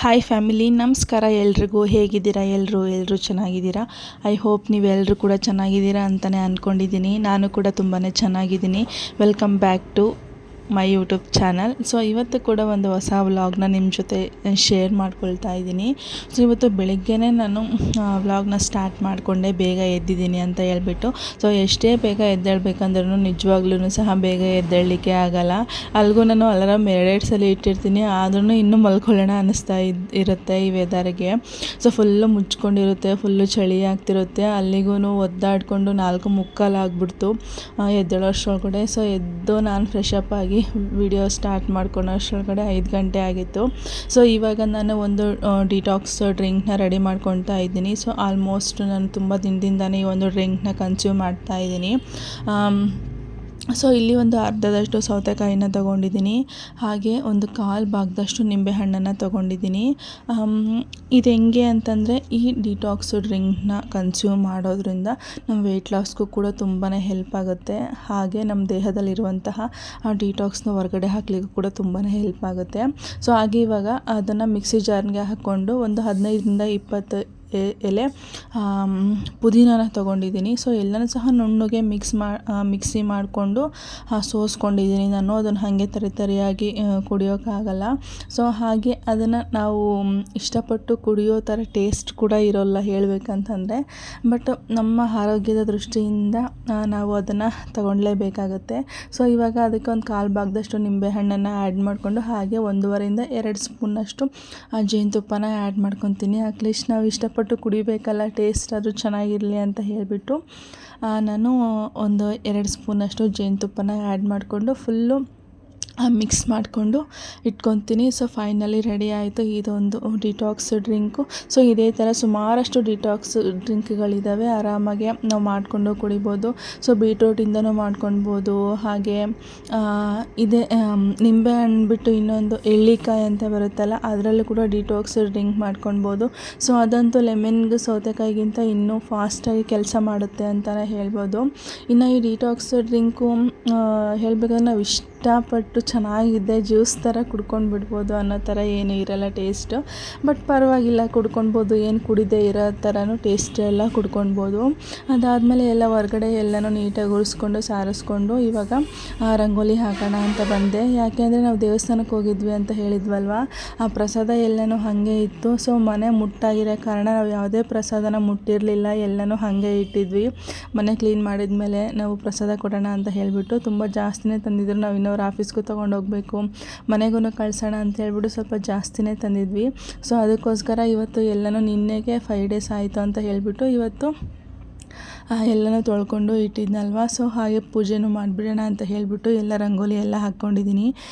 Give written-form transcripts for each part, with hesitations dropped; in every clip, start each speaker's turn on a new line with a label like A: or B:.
A: Hi family, ನಮಸ್ಕಾರ ಎಲ್ರಿಗೂ. ಹೇಗಿದ್ದೀರಾ? ಎಲ್ಲರೂ ಚೆನ್ನಾಗಿದ್ದೀರಾ? ಐ ಹೋಪ್ ನೀವೆಲ್ಲರೂ ಕೂಡ ಚೆನ್ನಾಗಿದ್ದೀರಾ ಅಂತಲೇ ಅಂದ್ಕೊಂಡಿದ್ದೀನಿ. ನಾನು ಕೂಡ ತುಂಬಾ ಚೆನ್ನಾಗಿದ್ದೀನಿ. Welcome back to my YouTube channel. So ಇವತ್ತು ಕೂಡ ಒಂದು ಹೊಸ ವ್ಲಾಗ್ನ ನಿಮ್ಮ ಜೊತೆ ಶೇರ್ ಮಾಡ್ಕೊಳ್ತಾ ಇದ್ದೀನಿ. ಸೊ ಇವತ್ತು ಬೆಳಿಗ್ಗೆನೇ ನಾನು ವ್ಲಾಗ್ನ ಸ್ಟಾರ್ಟ್ ಮಾಡಿಕೊಂಡೆ, ಬೇಗ ಎದ್ದಿದ್ದೀನಿ ಅಂತ ಹೇಳ್ಬಿಟ್ಟು. ಸೊ ಎಷ್ಟೇ ಬೇಗ ಎದ್ದೇಳಬೇಕಂದ್ರೂ ನಿಜವಾಗ್ಲೂ ಸಹ ಬೇಗ ಎದ್ದೇಳಲಿಕ್ಕೆ ಆಗಲ್ಲ. ಅಲ್ಲಿಗೂ ನಾನು ಅಲಾರಾಮ್ ಎರಡೆರಡು ಸಲ ಇಟ್ಟಿರ್ತೀನಿ, ಆದ್ರೂ ಇನ್ನೂ ಮಲ್ಕೊಳ್ಳೋಣ ಅನ್ನಿಸ್ತಾ ಇರುತ್ತೆ ಈ ವೆದರ್ಗೆ. ಸೊ ಫುಲ್ಲು ಮುಚ್ಕೊಂಡಿರುತ್ತೆ, ಫುಲ್ಲು ಚಳಿ ಆಗ್ತಿರುತ್ತೆ. ಅಲ್ಲಿಗೂ ಒದ್ದಾಡಿಕೊಂಡು 4:45 ಆಗಿಬಿಡ್ತು ಎದ್ದೇಳೋಷ್ಟರೊಳಗಡೆ. ಸೊ ಎದ್ದು ನಾನು ಫ್ರೆಶ್ ಅಪ್ ಆಗಿ ವಿಡಿಯೋ ಸ್ಟಾರ್ಟ್ ಮಾಡ್ಕೊಳ್ಳೋಷ್ಟರೊಳಗಡೆ 5 ಗಂಟೆ ಆಗಿತ್ತು. ಸೊ ಇವಾಗ ನಾನು ಒಂದು ಡಿಟಾಕ್ಸ್ ಡ್ರಿಂಕ್ನ ರೆಡಿ ಮಾಡ್ಕೊತಾ ಇದ್ದೀನಿ. ಸೊ ಆಲ್ಮೋಸ್ಟ್ ನಾನು ತುಂಬ ದಿನದಿಂದನೇ ಈ ಒಂದು ಡ್ರಿಂಕ್ನ ಕನ್ಸ್ಯೂಮ್ ಮಾಡ್ತಾ ಇದ್ದೀನಿ. ಸೊ ಇಲ್ಲಿ ಒಂದು ಅರ್ಧದಷ್ಟು ಸೌತೆಕಾಯಿನ ತೊಗೊಂಡಿದ್ದೀನಿ, ಹಾಗೆ ಒಂದು 1/4 ಭಾಗದಷ್ಟು ನಿಂಬೆಹಣ್ಣನ್ನು ತೊಗೊಂಡಿದ್ದೀನಿ. ಇದು ಹೆಂಗೆ ಅಂತಂದರೆ, ಈ ಡಿಟಾಕ್ಸ್ ಡ್ರಿಂಕ್ನ ಕನ್ಸ್ಯೂಮ್ ಮಾಡೋದ್ರಿಂದ ನಮ್ಮ ವೆಯ್ಟ್ ಲಾಸ್ಗೂ ಕೂಡ ತುಂಬಾ ಹೆಲ್ಪ್ ಆಗುತ್ತೆ. ಹಾಗೆ ನಮ್ಮ ದೇಹದಲ್ಲಿರುವಂತಹ ಆ ಡಿಟಾಕ್ಸ್ನ ಹೊರಗಡೆ ಹಾಕಲಿಕ್ಕೂ ಕೂಡ ತುಂಬಾ ಹೆಲ್ಪ್ ಆಗುತ್ತೆ. ಸೊ ಹಾಗೆ ಇವಾಗ ಅದನ್ನು ಮಿಕ್ಸಿ ಜಾರ್ಗೆ ಹಾಕ್ಕೊಂಡು ಒಂದು 15ರಿಂದ 20 ಎಲೆ ಪುದೀನಾನ ತೊಗೊಂಡಿದ್ದೀನಿ. ಸೊ ಎಲ್ಲನೂ ಸಹ ನುಣ್ಣಗೆ ಮಿಕ್ಸಿ ಮಾಡಿಕೊಂಡು ಸೋಸ್ಕೊಂಡಿದ್ದೀನಿ ನಾನು. ಅದನ್ನು ಹಾಗೆ ತರಿಯಾಗಿ ಕುಡಿಯೋಕ್ಕಾಗಲ್ಲ. ಸೊ ಹಾಗೆ ಅದನ್ನು ನಾವು ಇಷ್ಟಪಟ್ಟು ಕುಡಿಯೋ ಥರ ಟೇಸ್ಟ್ ಕೂಡ ಇರೋಲ್ಲ ಹೇಳಬೇಕಂತಂದರೆ. ಬಟ್ ನಮ್ಮ ಆರೋಗ್ಯದ ದೃಷ್ಟಿಯಿಂದ ನಾವು ಅದನ್ನು ತಗೊಳ್ಳೇಬೇಕಾಗುತ್ತೆ. ಸೊ ಇವಾಗ ಅದಕ್ಕೆ ಒಂದು 1/4 ಭಾಗದಷ್ಟು ನಿಂಬೆಹಣ್ಣನ್ನು ಆ್ಯಡ್ ಮಾಡಿಕೊಂಡು, ಹಾಗೆ 1.5ರಿಂದ 2 ಸ್ಪೂನಷ್ಟು ಜೇನುತುಪ್ಪನ ಆ್ಯಡ್ ಮಾಡ್ಕೊತೀನಿ. ಅಟ್ಲೀಸ್ಟ್ ನಾವು ಇಷ್ಟಪಟ್ಟು ಕುಡಿಬೇಕಲ್ಲ, ಟೇಸ್ಟ್ ಅದು ಚೆನ್ನಾಗಿರಲಿ ಅಂತ ಹೇಳಿಬಿಟ್ಟು ನಾನು ಒಂದು 2 ಸ್ಪೂನಷ್ಟು ಜೇನುತುಪ್ಪನ ಆ್ಯಡ್ ಮಾಡಿಕೊಂಡು ಫುಲ್ಲು ಮಿಕ್ಸ್ ಮಾಡಿಕೊಂಡು ಇಟ್ಕೊತೀನಿ. ಸೊ ಫೈನಲಿ ರೆಡಿ ಆಯಿತು ಇದೊಂದು ಡಿಟಾಕ್ಸ್ ಡ್ರಿಂಕು. ಸೊ ಇದೇ ಥರ ಸುಮಾರಷ್ಟು ಡಿಟಾಕ್ಸ್ ಡ್ರಿಂಕ್ಗಳಿದ್ದಾವೆ, ಆರಾಮಾಗಿ ನಾವು ಮಾಡಿಕೊಂಡು ಕುಡಿಬೋದು. ಸೊ ಬೀಟ್ರೂಟಿಂದನೂ ಮಾಡ್ಕೊಳ್ಬೋದು. ಹಾಗೆ ಇದೇ ನಿಂಬೆಹಣ್ಣು ಬಿಟ್ಟು ಇನ್ನೊಂದು ಎಳ್ಳಿಕಾಯಿ ಅಂತ ಬರುತ್ತಲ್ಲ, ಅದರಲ್ಲೂ ಕೂಡ ಡಿಟಾಕ್ಸ್ ಡ್ರಿಂಕ್ ಮಾಡ್ಕೊಳ್ಬೋದು. ಸೊ ಅದಂತೂ ಲೆಮನ್ಗೆ ಸೌತೆಕಾಯಿಗಿಂತ ಇನ್ನೂ ಫಾಸ್ಟಾಗಿ ಕೆಲಸ ಮಾಡುತ್ತೆ ಅಂತಲೇ ಹೇಳ್ಬೋದು. ಇನ್ನು ಈ ಡಿಟಾಕ್ಸ್ ಡ್ರಿಂಕು ಹೇಳಬೇಕಂದ್ರೆ ನಾವು ಇಷ್ಟಪಟ್ಟು ಚೆನ್ನಾಗಿದೆ, ಜ್ಯೂಸ್ ಥರ ಕುಡ್ಕೊಂಡು ಬಿಡ್ಬೋದು ಅನ್ನೋ ಥರ ಏನೂ ಇರೋಲ್ಲ ಟೇಸ್ಟು. ಬಟ್ ಪರವಾಗಿಲ್ಲ, ಕುಡ್ಕೊಳ್ಬೋದು. ಏನು ಕುಡಿದೇ ಇರೋ ಥರನೂ ಟೇಸ್ಟ್ ಎಲ್ಲ ಕುಡ್ಕೊಳ್ಬೋದು. ಅದಾದಮೇಲೆ ಎಲ್ಲ ಹೊರಗಡೆ ಎಲ್ಲನೂ ನೀಟಾಗಿ ಉಳಿಸ್ಕೊಂಡು ಸಾರಿಸ್ಕೊಂಡು ಇವಾಗ ರಂಗೋಲಿ ಹಾಕೋಣ ಅಂತ ಬಂದೆ. ಯಾಕೆಂದರೆ ನಾವು ದೇವಸ್ಥಾನಕ್ಕೆ ಹೋಗಿದ್ವಿ ಅಂತ ಹೇಳಿದ್ವಲ್ವ, ಆ ಪ್ರಸಾದ ಎಲ್ಲನೂ ಹಾಗೆ ಇತ್ತು. ಸೊ ಮನೆ ಮುಟ್ಟಾಗಿರೋ ಕಾರಣ ನಾವು ಯಾವುದೇ ಪ್ರಸಾದನ ಮುಟ್ಟಿರಲಿಲ್ಲ, ಎಲ್ಲನೂ ಹಾಗೆ ಇಟ್ಟಿದ್ವಿ. ಮನೆ ಕ್ಲೀನ್ ಮಾಡಿದ ಮೇಲೆ ನಾವು ಪ್ರಸಾದ ಕೊಡೋಣ ಅಂತ ಹೇಳಿಬಿಟ್ಟು ತುಂಬ ಜಾಸ್ತಿನೇ ತಂದಿದ್ರು. ನಾವು ಇನ್ನೊರು ಆಫೀಸ್ಗೂ ತೊಗೊಂಡೋಗ್ಬೇಕು, ಮನೆಗೂ ಕಳ್ಸೋಣ ಅಂತ ಹೇಳ್ಬಿಟ್ಟು ಸ್ವಲ್ಪ ಜಾಸ್ತಿನೇ ತಂದಿದ್ವಿ. ಸೊ ಅದಕ್ಕೋಸ್ಕರ ಇವತ್ತು ಎಲ್ಲನೂ ನಿನ್ನೆಗೆ 5 ಡೇಸ್ ಆಯಿತು ಅಂತ ಹೇಳಿಬಿಟ್ಟು ಇವತ್ತು ಎಲ್ಲನೂ ತೊಳ್ಕೊಂಡು ಇಟ್ಟಿದ್ನಲ್ವ. ಸೊ ಹಾಗೆ ಪೂಜೆನೂ ಮಾಡಿಬಿಡೋಣ ಅಂತ ಹೇಳಿಬಿಟ್ಟು ಎಲ್ಲ ರಂಗೋಲಿ ಎಲ್ಲ ಹಾಕ್ಕೊಂಡಿದ್ದೀನಿ.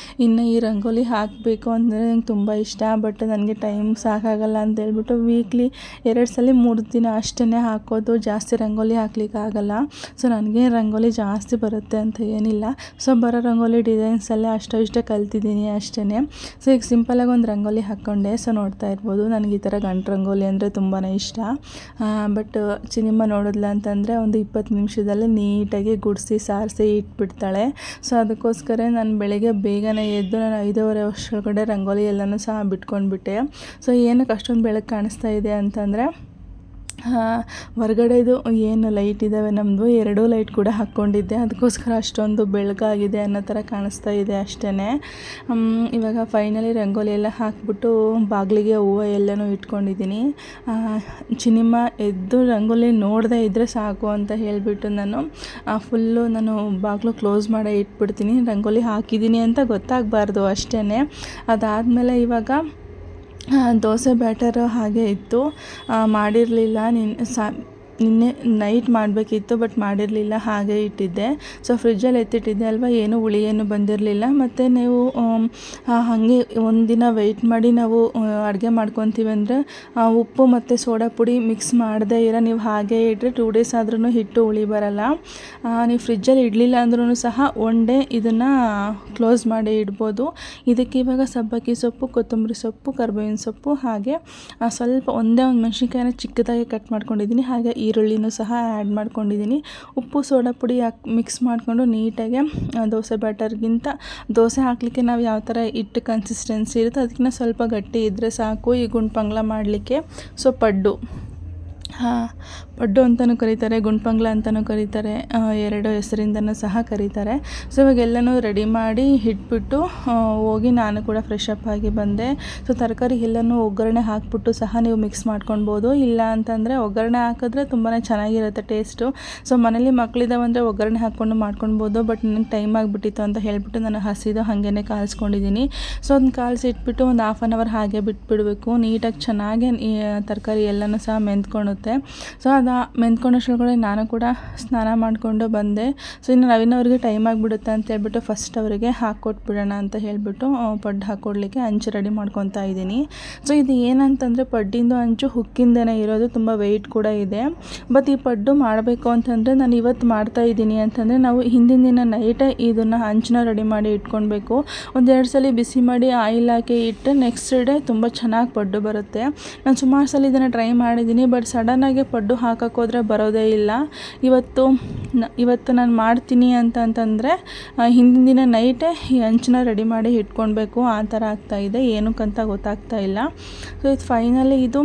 A: ಇನ್ನು ಈ ರಂಗೋಲಿ ಹಾಕಬೇಕು ಅಂದರೆ ನಂಗೆ ತುಂಬ ಇಷ್ಟ, ಬಟ್ ನನಗೆ ಟೈಮ್ ಸಾಕಾಗಲ್ಲ ಅಂತ ಹೇಳ್ಬಿಟ್ಟು ವೀಕ್ಲಿ 2 ಸಲ 3 ದಿನ ಅಷ್ಟೇ ಹಾಕೋದು, ಜಾಸ್ತಿ ರಂಗೋಲಿ ಹಾಕ್ಲಿಕ್ಕಾಗಲ್ಲ. ಸೊ ನನಗೆ ರಂಗೋಲಿ ಜಾಸ್ತಿ ಬರುತ್ತೆ ಅಂತ ಏನಿಲ್ಲ. ಸೊ ಬರೋ ರಂಗೋಲಿ ಡಿಸೈನ್ಸಲ್ಲೇ ಇಷ್ಟ ಕಲ್ತಿದ್ದೀನಿ ಅಷ್ಟೇ. ಸೊ ಈಗ ಸಿಂಪಲಾಗಿ ಒಂದು ರಂಗೋಲಿ ಹಾಕ್ಕೊಂಡೆ. ಸೊ ನೋಡ್ತಾ ಇರ್ಬೋದು, ನನಗೆ ಈ ಥರ ಗಂಟು ರಂಗೋಲಿ ಅಂದರೆ ತುಂಬಾ ಇಷ್ಟ. ಬಟ್ ಚಿನಿಮ್ಮ ನೋಡಿದ್ಲ ಅಂತಂದರೆ ಒಂದು 20 ನಿಮಿಷದಲ್ಲಿ ನೀಟಾಗಿ ಗುಡಿಸಿ ಸಾರಿಸಿ ಇಟ್ಬಿಡ್ತಾಳೆ. ಸೊ ಅದಕ್ಕೋಸ್ಕರ ನಾನು ಬೆಳಗ್ಗೆ ಬೇಗನೆ ಎದ್ದು ನಾನು 5:30 ವರ್ಷದೊಳಗಡೆ ರಂಗೋಲಿ ಎಲ್ಲನೂ ಸಹ ಬಿಟ್ಕೊಂಡ್ಬಿಟ್ಟೆ. ಸೊ ಏನಕ್ಕೆ ಅಷ್ಟೊಂದು ಬೆಳಕು ಕಾಣಿಸ್ತಾ ಇದೆ ಅಂತಂದರೆ, ಹೊರಗಡೆದು ಏನು ಲೈಟ್ ಇದ್ದಾವೆ ನಮ್ಮದು 2 ಲೈಟ್ ಕೂಡ ಹಾಕ್ಕೊಂಡಿದ್ದೆ, ಅದಕ್ಕೋಸ್ಕರ ಅಷ್ಟೊಂದು ಬೆಳಕಾಗಿದೆ ಅನ್ನೋ ಥರ ಕಾಣಿಸ್ತಾ ಇದೆ ಅಷ್ಟೇ. ಇವಾಗ ಫೈನಲಿ ರಂಗೋಲಿ ಎಲ್ಲ ಹಾಕ್ಬಿಟ್ಟು ಬಾಗಿಲಿಗೆ ಹೂವು ಎಲ್ಲನೂ ಇಟ್ಕೊಂಡಿದ್ದೀನಿ. ಚಿನಿಮ್ಮ ಎದ್ದು ರಂಗೋಲಿ ನೋಡದೇ ಇದ್ದರೆ ಸಾಕು ಅಂತ ಹೇಳಿಬಿಟ್ಟು ನಾನು ಬಾಗಿಲು ಕ್ಲೋಸ್ ಮಾಡೇ ಇಟ್ಬಿಡ್ತೀನಿ. ರಂಗೋಲಿ ಹಾಕಿದ್ದೀನಿ ಅಂತ ಗೊತ್ತಾಗಬಾರ್ದು ಅಷ್ಟೇ. ಅದಾದಮೇಲೆ ಇವಾಗ ದೋಸೆ ಬ್ಯಾಟರು ಹಾಗೆ ಇತ್ತು, ಮಾಡಿರಲಿಲ್ಲ. ನಿನ್ನೆ ನೈಟ್ ಮಾಡಬೇಕಿತ್ತು, ಬಟ್ ಮಾಡಿರಲಿಲ್ಲ, ಹಾಗೆ ಇಟ್ಟಿದ್ದೆ. ಸೊ ಫ್ರಿಜ್ಜಲ್ಲಿ ಎತ್ತಿಟ್ಟಿದ್ದೆ ಅಲ್ವಾ, ಏನೂ ಹುಳಿ ಏನು ಬಂದಿರಲಿಲ್ಲ. ಮತ್ತು ನೀವು ಹಾಗೆ ಒಂದಿನ ವೆಯ್ಟ್ ಮಾಡಿ ನಾವು ಅಡುಗೆ ಮಾಡ್ಕೊತೀವಿ ಅಂದರೆ ಉಪ್ಪು ಮತ್ತು ಸೋಡಾ ಪುಡಿ ಮಿಕ್ಸ್ ಮಾಡದೇ ನೀವು ಹಾಗೆ ಇಟ್ಟರೆ 2 ಡೇಸ್ ಆದ್ರೂ ಹಿಟ್ಟು ಹುಳಿ ಬರಲ್ಲ. ನೀವು ಫ್ರಿಜ್ಜಲ್ಲಿ ಇಡಲಿಲ್ಲ ಅಂದ್ರೂ ಸಹ 1 ಡೇ ಇದನ್ನು ಕ್ಲೋಸ್ ಮಾಡಿ ಇಡ್ಬೋದು. ಇದಕ್ಕೆ ಇವಾಗ ಸಬ್ಬಕ್ಕಿ ಸೊಪ್ಪು, ಕೊತ್ತಂಬರಿ ಸೊಪ್ಪು, ಕರಿಬೇವಿನ ಸೊಪ್ಪು, ಹಾಗೆ ಸ್ವಲ್ಪ ಒಂದೇ ಒಂದು ಮೆಣಸಿನ್ಕಾಯಿನ ಚಿಕ್ಕದಾಗಿ ಕಟ್ ಮಾಡ್ಕೊಂಡಿದ್ದೀನಿ, ಹಾಗೆ ಈರುಳ್ಳಿನೂ ಸಹ ಆ್ಯಡ್ ಮಾಡ್ಕೊಂಡಿದ್ದೀನಿ. ಉಪ್ಪು ಸೋಡಾ ಪುಡಿ ಮಿಕ್ಸ್ ಮಾಡಿಕೊಂಡು ನೀಟಾಗಿ ದೋಸೆ ಬ್ಯಾಟರ್ಗಿಂತ ದೋಸೆ ಹಾಕಲಿಕ್ಕೆ ನಾವು ಯಾವ ಥರ ಹಿಟ್ಟು ಕನ್ಸಿಸ್ಟೆನ್ಸಿ ಇರುತ್ತೆ ಅದಕ್ಕಿಂತ ಸ್ವಲ್ಪ ಗಟ್ಟಿ ಇದ್ದರೆ ಸಾಕು ಈ ಗುಂಡ್ಪಂಗ್ಲ ಮಾಡಲಿಕ್ಕೆ. ಸೊ ಪಡ್ಡು ಅಂತಲೂ ಕರೀತಾರೆ, ಗುಂಡ್ಪಂಗ್ಲ ಅಂತಲೂ ಕರೀತಾರೆ, ಎರಡು ಹೆಸರಿಂದನೂ ಸಹ ಕರೀತಾರೆ. ಸೊ ಇವಾಗೆಲ್ಲನೂ ರೆಡಿ ಮಾಡಿ ಇಟ್ಬಿಟ್ಟು ಹೋಗಿ ನಾನು ಕೂಡ ಫ್ರೆಶ್ ಅಪ್ ಆಗಿ ಬಂದೆ. ಸೊ ತರಕಾರಿ ಎಲ್ಲನೂ ಒಗ್ಗರಣೆ ಹಾಕ್ಬಿಟ್ಟು ಸಹ ನೀವು ಮಿಕ್ಸ್ ಮಾಡ್ಕೊಳ್ಬೋದು. ಇಲ್ಲ ಅಂತಂದರೆ ಒಗ್ಗರಣೆ ಹಾಕಿದ್ರೆ ತುಂಬಾ ಚೆನ್ನಾಗಿರುತ್ತೆ ಟೇಸ್ಟು. ಸೊ ಮನೇಲಿ ಮಕ್ಕಳಿದ್ದಾವಂದರೆ ಒಗ್ಗರಣೆ ಹಾಕ್ಕೊಂಡು ಮಾಡ್ಕೊಳ್ಬೋದು. ಬಟ್ ನನಗೆ ಟೈಮ್ ಆಗಿಬಿಟ್ಟಿತ್ತು ಅಂತ ಹೇಳಿಬಿಟ್ಟು ನಾನು ಹಸಿದು ಹಾಗೇ ಕಾಯಿಸ್ಕೊಂಡಿದ್ದೀನಿ. ಸೊ ಅದನ್ನ ಕಾಯಿಸಿಟ್ಬಿಟ್ಟು ಒಂದು 1/2 hour ಹಾಗೆ ಬಿಟ್ಬಿಡಬೇಕು. ನೀಟಾಗಿ ಚೆನ್ನಾಗಿ ತರಕಾರಿ ಎಲ್ಲನೂ ಸಹ ಮೆಂತ್ಕೊಳುತ್ತೆ. ಸೊ ಅದು ಮೆಂತ್ಕೊಂಡಷ್ಟೊಳಗಡೆ ನಾನು ಕೂಡ ಸ್ನಾನ ಮಾಡಿಕೊಂಡು ಬಂದೆ. ಸೊ ಇನ್ನು ನವೀನವ್ರಿಗೆ ಟೈಮ್ ಆಗಿಬಿಡುತ್ತೆ ಅಂತ ಹೇಳ್ಬಿಟ್ಟು ಫಸ್ಟ್ ಅವರಿಗೆ ಹಾಕ್ಕೊಟ್ಬಿಡೋಣ ಅಂತ ಹೇಳಿಬಿಟ್ಟು ಪಡ್ಡು ಹಾಕ್ಕೊಡ್ಲಿಕ್ಕೆ ಹಂಚು ರೆಡಿ ಮಾಡ್ಕೊತಾ ಇದ್ದೀನಿ. ಸೊ ಇದು ಏನಂತಂದರೆ ಪಡ್ಡಿಂದು ಹಂಚು ಹುಕ್ಕಿಂದನೇ ಇರೋದು, ತುಂಬ ವೆಯ್ಟ್ ಕೂಡ ಇದೆ. ಬಟ್ ಈ ಪಡ್ಡು ಮಾಡಬೇಕು ಅಂತಂದರೆ ನಾನು ಇವತ್ತು ಮಾಡ್ತಾಯಿದ್ದೀನಿ ಅಂತಂದರೆ ನಾವು ಹಿಂದಿನ ದಿನ ನೈಟೇ ಇದನ್ನು ಹಂಚನ್ನ ರೆಡಿ ಮಾಡಿ ಇಟ್ಕೊಳ್ಬೇಕು. 1-2 ಸಲ ಬಿಸಿ ಮಾಡಿ ಆಯಿಲ್ ಹಾಕಿ ಇಟ್ಟು ನೆಕ್ಸ್ಟ್ ಡೇ ತುಂಬ ಚೆನ್ನಾಗಿ ಪಡ್ಡು ಬರುತ್ತೆ. ನಾನು ಸುಮಾರು ಸಲ ಇದನ್ನು ಟ್ರೈ ಮಾಡಿದ್ದೀನಿ, ಬಟ್ ಸಡನ್ನಾಗಿ ಪಡ್ಡು ಹಾಕೋಕ್ಕೋದ್ರೆ ಬರೋದೇ ಇಲ್ಲ. ಇವತ್ತು ನಾನು ಮಾಡ್ತೀನಿ ಅಂತಂದರೆ ಹಿಂದಿನ ದಿನ ನೈಟೇ ಈ ಹಂಚನ್ನ ರೆಡಿ ಮಾಡಿ ಇಟ್ಕೊಳ್ಬೇಕು. ಆ ಥರ ಆಗ್ತಾಯಿದೆ, ಏನಕ್ಕಂತ ಗೊತ್ತಾಗ್ತಾ ಇಲ್ಲ. ಸೊ ಇದು ಫೈನಲಿ ಇದು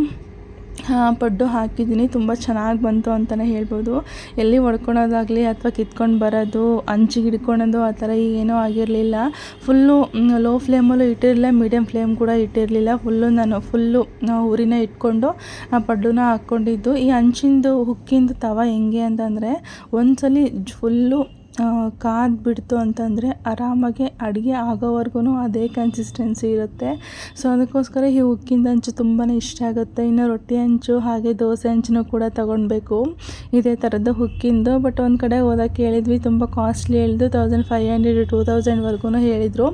A: ಪಡ್ಡು ಹಾಕಿದ್ದೀನಿ, ತುಂಬ ಚೆನ್ನಾಗಿ ಬಂತು ಅಂತಲೇ ಹೇಳ್ಬೋದು. ಎಲ್ಲಿ ಒಡ್ಕೊಳೋದಾಗಲಿ ಅಥವಾ ಕಿತ್ಕೊಂಡು ಬರೋದು, ಹಂಚಿಗೆ ಹಿಡ್ಕೊಳೋದು ಆ ಥರ ಏನೂ ಆಗಿರಲಿಲ್ಲ. ಫುಲ್ಲು ಲೋ ಫ್ಲೇಮಲ್ಲೂ ಇಟ್ಟಿರಲಿಲ್ಲ, ಮೀಡಿಯಮ್ ಫ್ಲೇಮ್ ಕೂಡ ಇಟ್ಟಿರಲಿಲ್ಲ. ನಾನು ಫುಲ್ಲು ಉರಿನ ಇಟ್ಕೊಂಡು ಪಡ್ಡುನ ಹಾಕ್ಕೊಂಡಿದ್ದು. ಈ ಹಂಚಿಂದು ಹುಕ್ಕಿಂದು ತವ ಹೆಂಗೆ ಅಂತಂದರೆ ಒಂದ್ಸಲಿ ಫುಲ್ಲು ಕಾದ್ಬಿಡ್ತು ಅಂತಂದರೆ ಆರಾಮಾಗಿ ಅಡುಗೆ ಆಗೋವರೆಗೂ ಅದೇ ಕನ್ಸಿಸ್ಟೆನ್ಸಿ ಇರುತ್ತೆ. ಸೊ ಅದಕ್ಕೋಸ್ಕರ ಈ ಉಕ್ಕಿಂದ ಹಂಚು ತುಂಬಾ ಇಷ್ಟ ಆಗುತ್ತೆ. ಇನ್ನು ರೊಟ್ಟಿ ಹಂಚು ಹಾಗೆ ದೋಸೆ ಹಂಚನ್ನು ಕೂಡ ತೊಗೊಳ್ಬೇಕು ಇದೇ ಥರದ್ದು ಹುಕ್ಕಿಂದು. ಬಟ್ ಒಂದು ಕಡೆ ಹೋದಾಗ ಹೇಳಿದ್ವಿ, ತುಂಬ ಕಾಸ್ಟ್ಲಿ ಹೇಳಿದ್ರು, 1500-2000ವರೆಗೂ ಹೇಳಿದರು.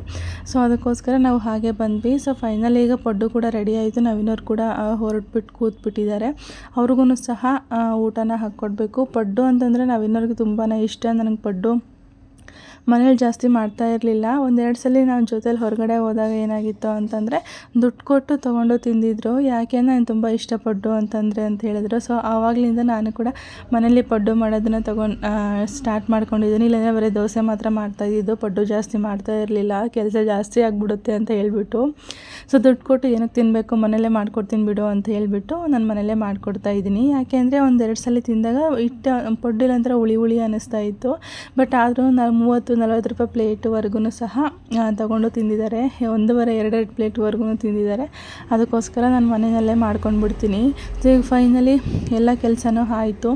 A: ಸೊ ಅದಕ್ಕೋಸ್ಕರ ನಾವು ಹಾಗೆ ಬಂದ್ವಿ. ಸೊ ಫೈನಲ್ ಈಗ ಪಡ್ಡು ಕೂಡ ರೆಡಿ ಆಯಿತು. ನವೀನವ್ರು ಕೂಡ ಹೊರಟ್ಬಿಟ್ಟು ಕೂತ್ಬಿಟ್ಟಿದ್ದಾರೆ. ಅವ್ರಿಗೂ ಸಹ ಊಟನ ಹಾಕ್ಕೊಡ್ಬೇಕು. ಪಡ್ಡು ಅಂತಂದರೆ ನವೀನವ್ರಿಗೆ ತುಂಬಾ ಇಷ್ಟ. ನನಗೆ ಪಡ್ಡು ಮನೇಲಿ ಜಾಸ್ತಿ ಮಾಡ್ತಾ ಇರಲಿಲ್ಲ. 1-2 ಸಲ ನಾವು ಜೊತೇಲಿ ಹೊರಗಡೆ ಹೋದಾಗ ಏನಾಗಿತ್ತು ಅಂತಂದರೆ ದುಡ್ಡು ಕೊಟ್ಟು ತೊಗೊಂಡು ತಿಂದಿದ್ರು. ಯಾಕೆ ನಾನು ತುಂಬ ಇಷ್ಟಪಡ್ಡು ಅಂತ ಹೇಳಿದ್ರು. ಸೊ ಆವಾಗಲಿಂದ ನಾನು ಕೂಡ ಮನೇಲಿ ಪಡ್ಡು ಮಾಡೋದನ್ನು ಸ್ಟಾರ್ಟ್ ಮಾಡ್ಕೊಂಡಿದ್ದೀನಿ. ಇಲ್ಲಾಂದರೆ ಬರೀ ದೋಸೆ ಮಾತ್ರ ಮಾಡ್ತಾಯಿದ್ದು, ಪಡ್ಡು ಜಾಸ್ತಿ ಮಾಡ್ತಾ ಇರಲಿಲ್ಲ, ಕೆಲಸ ಜಾಸ್ತಿ ಆಗಿಬಿಡುತ್ತೆ ಅಂತ ಹೇಳ್ಬಿಟ್ಟು. ಸೊ ದುಡ್ಡು ಕೊಟ್ಟು ಏನಕ್ಕೆ ತಿನ್ನಬೇಕು, ಮನೇಲೇ ಮಾಡ್ಕೊಡ್ತೀನಿ ಬಿಡು ಅಂತ ಹೇಳಿಬಿಟ್ಟು ನಾನು ಮನೇಲೇ ಮಾಡಿಕೊಡ್ತಾಯಿದ್ದೀನಿ. ಯಾಕೆ ಅಂದರೆ 1-2 ಸಲ ತಿಂದಾಗ ಪಡ್ಡಿಲ್ಲ ಒಂಥರ ಹುಳಿ ಅನ್ನಿಸ್ತಾ ಇತ್ತು. ಬಟ್ ಆದರೂ ನಾವು 30-40 ರೂಪಾಯಿ ಪ್ಲೇಟ್ವರೆಗೂ ಸಹ ತಗೊಂಡು ತಿಂದಿದ್ದಾರೆ. 1.5-2 ಪ್ಲೇಟ್ವರೆಗೂ ತಿಂದಿದ್ದಾರೆ. ಅದಕ್ಕೋಸ್ಕರ ನಾನು ಮನೆಯಲ್ಲೇ ಮಾಡ್ಕೊಂಡ್ಬಿಡ್ತೀನಿ. ಸೊ ಈಗ ಫೈನಲಿ ಎಲ್ಲ ಕೆಲಸನೂ ಆಯಿತು.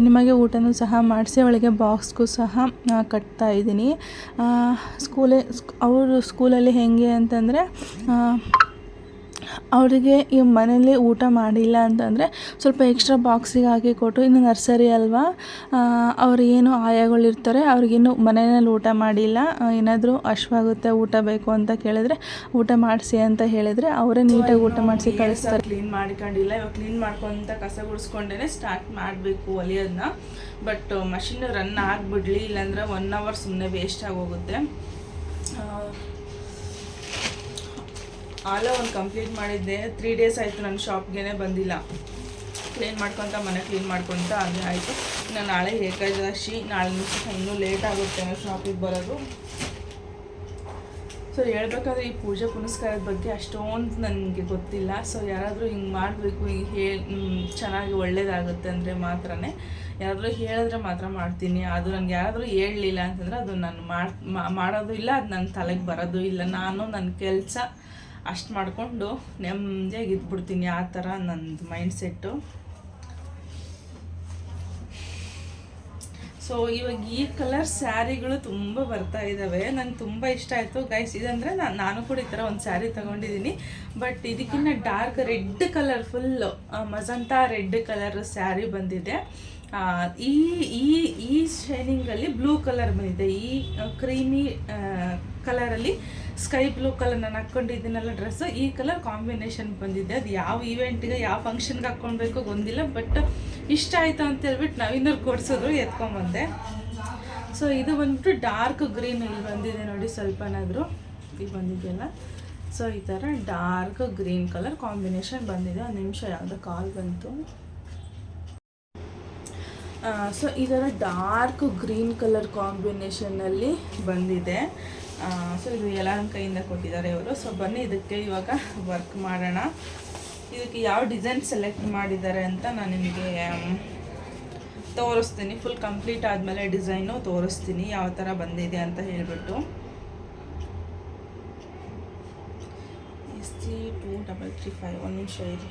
A: ನಿಮಗೆ ಊಟನೂ ಸಹ ಮಾಡಿಸಿ ಅವಳಿಗೆ ಬಾಕ್ಸ್ಗೂ ಸಹ ಕಟ್ತಾಯಿದ್ದೀನಿ. ಅವರು ಸ್ಕೂಲಲ್ಲಿ ಹೇಗೆ ಅಂತಂದರೆ ಅವರಿಗೆ ಈ ಮನೇಲಿ ಊಟ ಮಾಡಿಲ್ಲ ಅಂತಂದರೆ ಸ್ವಲ್ಪ ಎಕ್ಸ್ಟ್ರಾ ಬಾಕ್ಸಿಗೆ ಹಾಕಿ ಕೊಟ್ಟು, ಇನ್ನು ನರ್ಸರಿ ಅಲ್ವಾ, ಅವ್ರು ಏನು ಆಯಾಗಳಿರ್ತಾರೆ, ಅವ್ರಿಗಿನ್ನೂ ಮನೆಯಲ್ಲಿ ಊಟ ಮಾಡಿಲ್ಲ, ಏನಾದರೂ ಹಶ್ವಾಗುತ್ತೆ ಊಟ ಬೇಕು ಅಂತ ಕೇಳಿದ್ರೆ ಊಟ ಮಾಡಿಸಿ ಅಂತ ಹೇಳಿದರೆ ಅವರೇ ನೀಟಾಗಿ ಊಟ ಮಾಡಿಸಿ ಕಳಿಸ್ತಾರೆ. ಕ್ಲೀನ್ ಮಾಡ್ಕೊಂಡಿಲ್ಲ, ಇವಾಗ ಕ್ಲೀನ್ ಮಾಡ್ಕೊತ ಕಸ ಗುಡಿಸ್ಕೊಂಡೇ ಸ್ಟಾರ್ಟ್ ಮಾಡಬೇಕು ಒಲೆಯೋದನ್ನ. ಬಟ್ ಮಷಿನ್ ರನ್ ಆಗಿಬಿಡ್ಲಿ, ಇಲ್ಲಾಂದರೆ 1 hour ಸುಮ್ಮನೆ ವೇಸ್ಟ್ ಆಗೋಗುತ್ತೆ. ಆಲ ಒಂದು ಕಂಪ್ಲೀಟ್ ಮಾಡಿದ್ದೆ. 3 days ಆಯಿತು ನನ್ನ ಶಾಪ್ಗೆ ಬಂದಿಲ್ಲ. ಕ್ಲೀನ್ ಮಾಡ್ಕೊತ ಮನೆ ಕ್ಲೀನ್ ಮಾಡ್ಕೊತ ಹಾಗೆ ಆಯಿತು. ಇನ್ನು ನಾಳೆ ಏಕಾದಶಿ, ನಾಳೆ ಇನ್ನೂ ಲೇಟ್ ಆಗುತ್ತೆ ನಾನು ಶಾಪಿಗೆ ಬರೋದು. ಸೊ ಹೇಳ್ಬೇಕಾದ್ರೆ ಈ ಪೂಜೆ ಪುನಸ್ಕಾರದ ಬಗ್ಗೆ ಅಷ್ಟೊಂದು ನನಗೆ ಗೊತ್ತಿಲ್ಲ. ಸೊ ಯಾರಾದರೂ ಹಿಂಗೆ ಮಾಡಬೇಕು, ಹಿಂಗೆ ಚೆನ್ನಾಗಿ ಒಳ್ಳೇದಾಗುತ್ತೆ ಅಂದರೆ ಮಾತ್ರನೇ, ಯಾರಾದರೂ ಹೇಳಿದ್ರೆ ಮಾತ್ರ ಮಾಡ್ತೀನಿ. ಅದು ನನಗೆ ಯಾರಾದರೂ ಹೇಳಲಿಲ್ಲ ಅಂತಂದರೆ ಅದು ನಾನು ಮಾಡೋದು ಇಲ್ಲ, ಅದು ನನ್ನ ತಲೆಗೆ ಬರೋದು ಇಲ್ಲ. ನಾನು ನನ್ನ ಕೆಲಸ ಅಷ್ಟು ಮಾಡಿಕೊಂಡು ನೆಮ್ಮದಿಯಾಗಿ ಇದ್ಬಿಡ್ತೀನಿ. ಆ ಥರ ನನ್ನದು ಮೈಂಡ್ಸೆಟ್ಟು. ಸೊ ಇವಾಗ ಈ ಕಲರ್ ಸ್ಯಾರಿಗಳು ತುಂಬ ಬರ್ತಾ ಇದ್ದಾವೆ, ನಂಗೆ ತುಂಬ ಇಷ್ಟ ಆಯಿತು ಗೈಸ್. ಇದಂದರೆ ನಾನು ಕೂಡ ಈ ಥರ ಒಂದು ಸ್ಯಾರಿ ತೊಗೊಂಡಿದ್ದೀನಿ. ಬಟ್ ಇದಕ್ಕಿಂತ dark red colour, full magenta red colour sari ಬಂದಿದೆ. ಈ ಈ ಈ ಶೈನಿಂಗಲ್ಲಿ ಬ್ಲೂ ಕಲರ್ ಬಂದಿದೆ. ಈ ಕ್ರೀಮಿ ಕಲರಲ್ಲಿ ಸ್ಕೈ ಬ್ಲೂ ಕಲರ್ ನಾನು ಹಾಕ್ಕೊಂಡಿದ್ದೀನಲ್ಲ ಡ್ರೆಸ್ಸು, ಈ ಕಲರ್ ಕಾಂಬಿನೇಷನ್ ಬಂದಿದೆ. ಅದು ಯಾವ ಈವೆಂಟ್ಗೆ ಯಾವ ಫಂಕ್ಷನ್ಗೆ ಹಾಕ್ಕೊಳ್ಬೇಕು ಗೊತ್ತಿಲ್ಲ, ಬಟ್ ಇಷ್ಟ ಆಯಿತು ಅಂತ ಹೇಳ್ಬಿಟ್ಟು ನಾವಿನ್ನೂರು ಕೊಡಿಸಿದ್ರು, ಎತ್ಕೊಂಬಂದೆ. ಸೊ ಇದು ಬಂದ್ಬಿಟ್ಟು ಡಾರ್ಕ್ ಗ್ರೀನ್ ಇಲ್ಲಿ ಬಂದಿದೆ ನೋಡಿ, ಸ್ವಲ್ಪನಾದರೂ ಇಲ್ಲಿ ಬಂದಿದೆಯಲ್ಲ. ಸೊ ಈ ಥರ ಡಾರ್ಕ್ ಗ್ರೀನ್ ಕಲರ್ ಕಾಂಬಿನೇಷನ್ ಬಂದಿದೆ. ಒಂದು ನಿಮಿಷ ಯಾವುದೋ ಕಾಲ್ ಬಂತು. ಸೊ ಈ ಥರ ಡಾರ್ಕ್ ಗ್ರೀನ್ ಕಲರ್ ಕಾಂಬಿನೇಷನ್ನಲ್ಲಿ ಬಂದಿದೆ. ಸೊ ಇದು ಎಲ್ಲರ ಕೈಯಿಂದ ಕೊಟ್ಟಿದ್ದಾರೆ ಇವರು. ಸೊ ಬನ್ನಿ ಇದಕ್ಕೆ ಇವಾಗ ವರ್ಕ್ ಮಾಡೋಣ. ಇದಕ್ಕೆ ಯಾವ ಡಿಸೈನ್ ಸೆಲೆಕ್ಟ್ ಮಾಡಿದ್ದಾರೆ ಅಂತ ನಾನು ನಿಮಗೆ ತೋರಿಸ್ತೀನಿ. ಫುಲ್ ಕಂಪ್ಲೀಟ್ ಆದಮೇಲೆ ಡಿಸೈನು ತೋರಿಸ್ತೀನಿ ಯಾವ ಥರ ಬಂದಿದೆ ಅಂತ ಹೇಳಿಬಿಟ್ಟು. SG2335 ಒಂದು ನಿಮಿಷ ಇರಿ.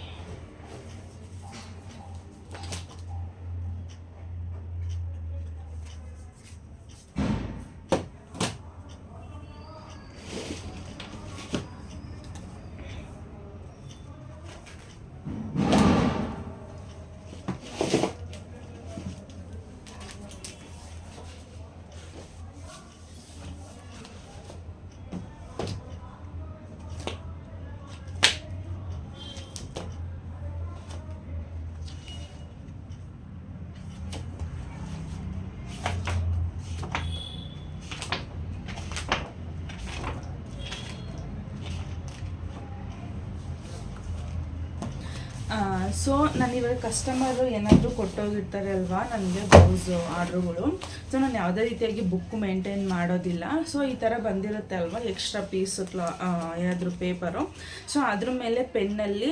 A: ಸೊ ನಾನು ಇವಾಗ ಕಸ್ಟಮರು ಏನಾದರೂ ಕೊಟ್ಟೋಗಿರ್ತಾರೆ ಅಲ್ವಾ ನನಗೆ ಬ್ಲೌಸು ಆರ್ಡ್ರುಗಳು. ಸೊ ನಾನು ಯಾವುದೇ ರೀತಿಯಾಗಿ ಬುಕ್ ಮೇಂಟೈನ್ ಮಾಡೋದಿಲ್ಲ. ಸೊ ಈ ಥರ ಬಂದಿರುತ್ತೆ ಅಲ್ವಾ ಎಕ್ಸ್ಟ್ರಾ ಪೀಸು ಏನಾದರೂ ಪೇಪರು. ಸೊ ಅದ್ರ ಮೇಲೆ ಪೆನ್ನಲ್ಲಿ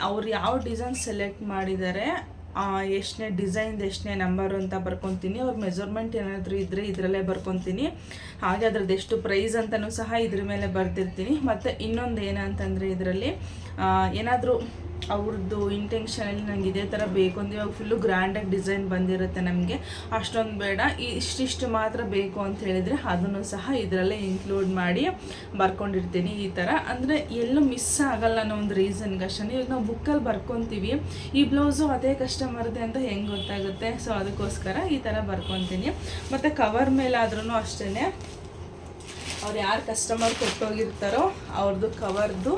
A: ಅವ್ರು ಯಾವ ಡಿಸೈನ್ ಸೆಲೆಕ್ಟ್ ಮಾಡಿದ್ದಾರೆ, ಎಷ್ಟನೇ ಡಿಸೈನ್ದು ಎಷ್ಟನೇ ನಂಬರು ಅಂತ ಬರ್ಕೊತೀನಿ. ಅವ್ರ ಮೆಜರ್ಮೆಂಟ್ ಏನಾದರೂ ಇದ್ದರೆ ಇದರಲ್ಲೇ ಬರ್ಕೊತೀನಿ. ಹಾಗೆ ಅದ್ರದ್ದು ಎಷ್ಟು ಪ್ರೈಸ್ ಅಂತಲೂ ಸಹ ಇದ್ರ ಮೇಲೆ ಬರ್ತಿರ್ತೀನಿ. ಮತ್ತು ಇನ್ನೊಂದು ಏನಂತಂದರೆ ಇದರಲ್ಲಿ ಏನಾದರೂ ಅವ್ರದ್ದು ಇಂಟೆನ್ಷನಲ್ಲಿ ನನಗೆ ಇದೇ ಥರ ಬೇಕು ಅಂತ ಇವಾಗ ಫುಲ್ಲು ಗ್ರ್ಯಾಂಡಾಗಿ ಡಿಸೈನ್ ಬಂದಿರುತ್ತೆ ನಮಗೆ, ಅಷ್ಟೊಂದು ಬೇಡ, ಇಷ್ಟಿಷ್ಟು ಮಾತ್ರ ಬೇಕು ಅಂತ ಹೇಳಿದರೆ ಅದನ್ನು ಸಹ ಇದರಲ್ಲೇ ಇನ್ಕ್ಲೂಡ್ ಮಾಡಿ ಬರ್ಕೊಂಡಿರ್ತೀನಿ. ಈ ಥರ ಅಂದರೆ ಎಲ್ಲೂ ಮಿಸ್ ಆಗಲ್ಲ ಅನ್ನೋ ಒಂದು ರೀಸನ್ಗೆ ಅಷ್ಟೇ. ಇವಾಗ ನಾವು ಬುಕ್ಕಲ್ಲಿ ಬರ್ಕೊತೀವಿ, ಈ ಬ್ಲೌಸು ಅದೇ ಕಸ್ಟಮರ್ದೆ ಅಂತ ಹೆಂಗೆ ಗೊತ್ತಾಗುತ್ತೆ. ಸೊ ಅದಕ್ಕೋಸ್ಕರ ಈ ಥರ ಬರ್ಕೊತೀನಿ. ಮತ್ತು ಕವರ್ ಮೇಲಾದ್ರೂ ಅಷ್ಟೇ ಅವ್ರು ಯಾರು ಕಸ್ಟಮರ್ ಕೊಟ್ಟೋಗಿರ್ತಾರೋ ಅವ್ರದ್ದು ಕವರ್ದು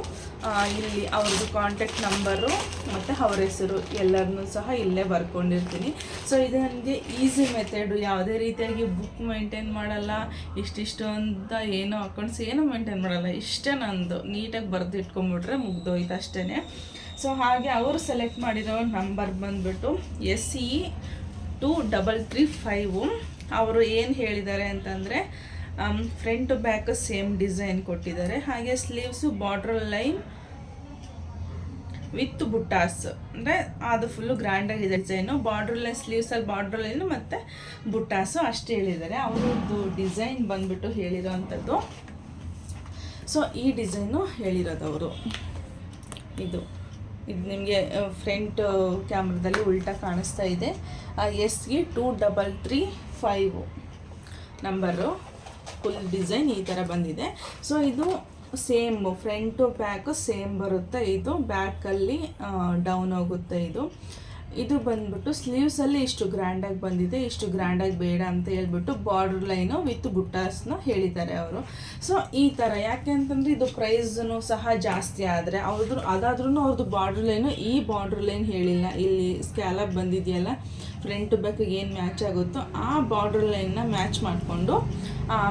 A: ಇಲ್ಲಿ ಅವ್ರದ್ದು ಕಾಂಟ್ಯಾಕ್ಟ್ ನಂಬರು ಮತ್ತು ಅವ್ರ ಹೆಸರು ಎಲ್ಲರನ್ನೂ ಸಹ ಇಲ್ಲೇ ಬರ್ಕೊಂಡಿರ್ತೀನಿ. ಸೊ ಇದು ನನಗೆ ಈಸಿ ಮೆಥಡು. ಯಾವುದೇ ರೀತಿಯಾಗಿ ಬುಕ್ ಮೇಂಟೈನ್ ಮಾಡಲ್ಲ, ಇಷ್ಟಿಷ್ಟು ಅಂತ ಏನೋ ಅಕೌಂಟ್ಸ್ ಏನೂ ಮೇಂಟೈನ್ ಮಾಡಲ್ಲ. ಇಷ್ಟೇ ನಂದು ನೀಟಾಗಿ ಬರೆದು ಇಟ್ಕೊಂಬಿಟ್ರೆ ಮುಗ್ದೋಯ್ತು ಅಷ್ಟೇ. ಸೊ ಹಾಗೆ ಅವರು ಸೆಲೆಕ್ಟ್ ಮಾಡಿರೋ ನಂಬರ್ ಬಂದುಬಿಟ್ಟು SE2335. ಅವರು ಏನು ಹೇಳಿದ್ದಾರೆ ಅಂತಂದರೆ ಫ್ರಂಟ್ ಬ್ಯಾಕ್ ಸೇಮ್ ಡಿಸೈನ್ ಕೊಟ್ಟಿದ್ದಾರೆ. ಹಾಗೆ sleeves border line with buttas, ಅಂದರೆ ಅದು ಫುಲ್ಲು ಗ್ರ್ಯಾಂಡಾಗಿದೆ ಡಿಸೈನು. ಬಾರ್ಡ್ರ್ ಲೈನ್ ಸ್ಲೀವ್ಸಲ್ಲಿ ಬಾರ್ಡ್ರ್ ಲೈನು ಮತ್ತು ಬುಟ್ಟಾಸು ಅಷ್ಟೇ ಹೇಳಿದ್ದಾರೆ. ಅವ್ರದ್ದು ಡಿಸೈನ್ ಬಂದುಬಿಟ್ಟು ಹೇಳಿರೋ ಅಂಥದ್ದು. ಸೊ ಈ ಡಿಸೈನು ಹೇಳಿರೋದು ಅವರು. ಇದು ನಿಮಗೆ ಫ್ರಂಟ್ ಕ್ಯಾಮ್ರಾದಲ್ಲಿ ಉಲ್ಟಾ ಕಾಣಿಸ್ತಾ ಇದೆ. SE2335 ನಂಬರು ಫುಲ್ ಡಿಸೈನ್ ಈ ಥರ ಬಂದಿದೆ. ಸೊ ಇದು ಸೇಮ್ ಫ್ರಂಟು ಬ್ಯಾಕು ಸೇಮ್ ಬರುತ್ತೆ. ಇದು ಬ್ಯಾಕಲ್ಲಿ ಡೌನ್ ಹೋಗುತ್ತೆ. ಇದು ಬಂದ್ಬಿಟ್ಟು ಸ್ಲೀವ್ಸಲ್ಲಿ ಇಷ್ಟು ಗ್ರ್ಯಾಂಡಾಗಿ ಬಂದಿದೆ, ಇಷ್ಟು ಗ್ರ್ಯಾಂಡಾಗಿ ಬೇಡ ಅಂತ ಹೇಳ್ಬಿಟ್ಟು ಬಾರ್ಡ್ರ್ ಲೈನು ವಿತ್ ಬುಟ್ಟಾಸ್ನ ಹೇಳಿದ್ದಾರೆ ಅವರು. ಸೊ ಈ ಥರ ಯಾಕೆ ಅಂತಂದರೆ ಇದು ಪ್ರೈಸ್ನು ಸಹ ಜಾಸ್ತಿ ಆದರೆ ಅದಾದ್ರೂ ಅವ್ರದ್ದು ಬಾರ್ಡ್ರ್ ಲೈನು ಈ ಬಾರ್ಡ್ರ್ ಲೈನ್ ಹೇಳಿಲ್ಲ. ಇಲ್ಲಿ ಸ್ಕ್ಯಾಲಪ್ ಬಂದಿದೆಯಲ್ಲ ಫ್ರಂಟ್ ಬ್ಯಾಕಿಗೆ ಏನು ಮ್ಯಾಚ್ ಆಗುತ್ತೋ ಆ ಬಾರ್ಡ್ರ್ ಲೈನ್ನ ಮ್ಯಾಚ್ ಮಾಡಿಕೊಂಡು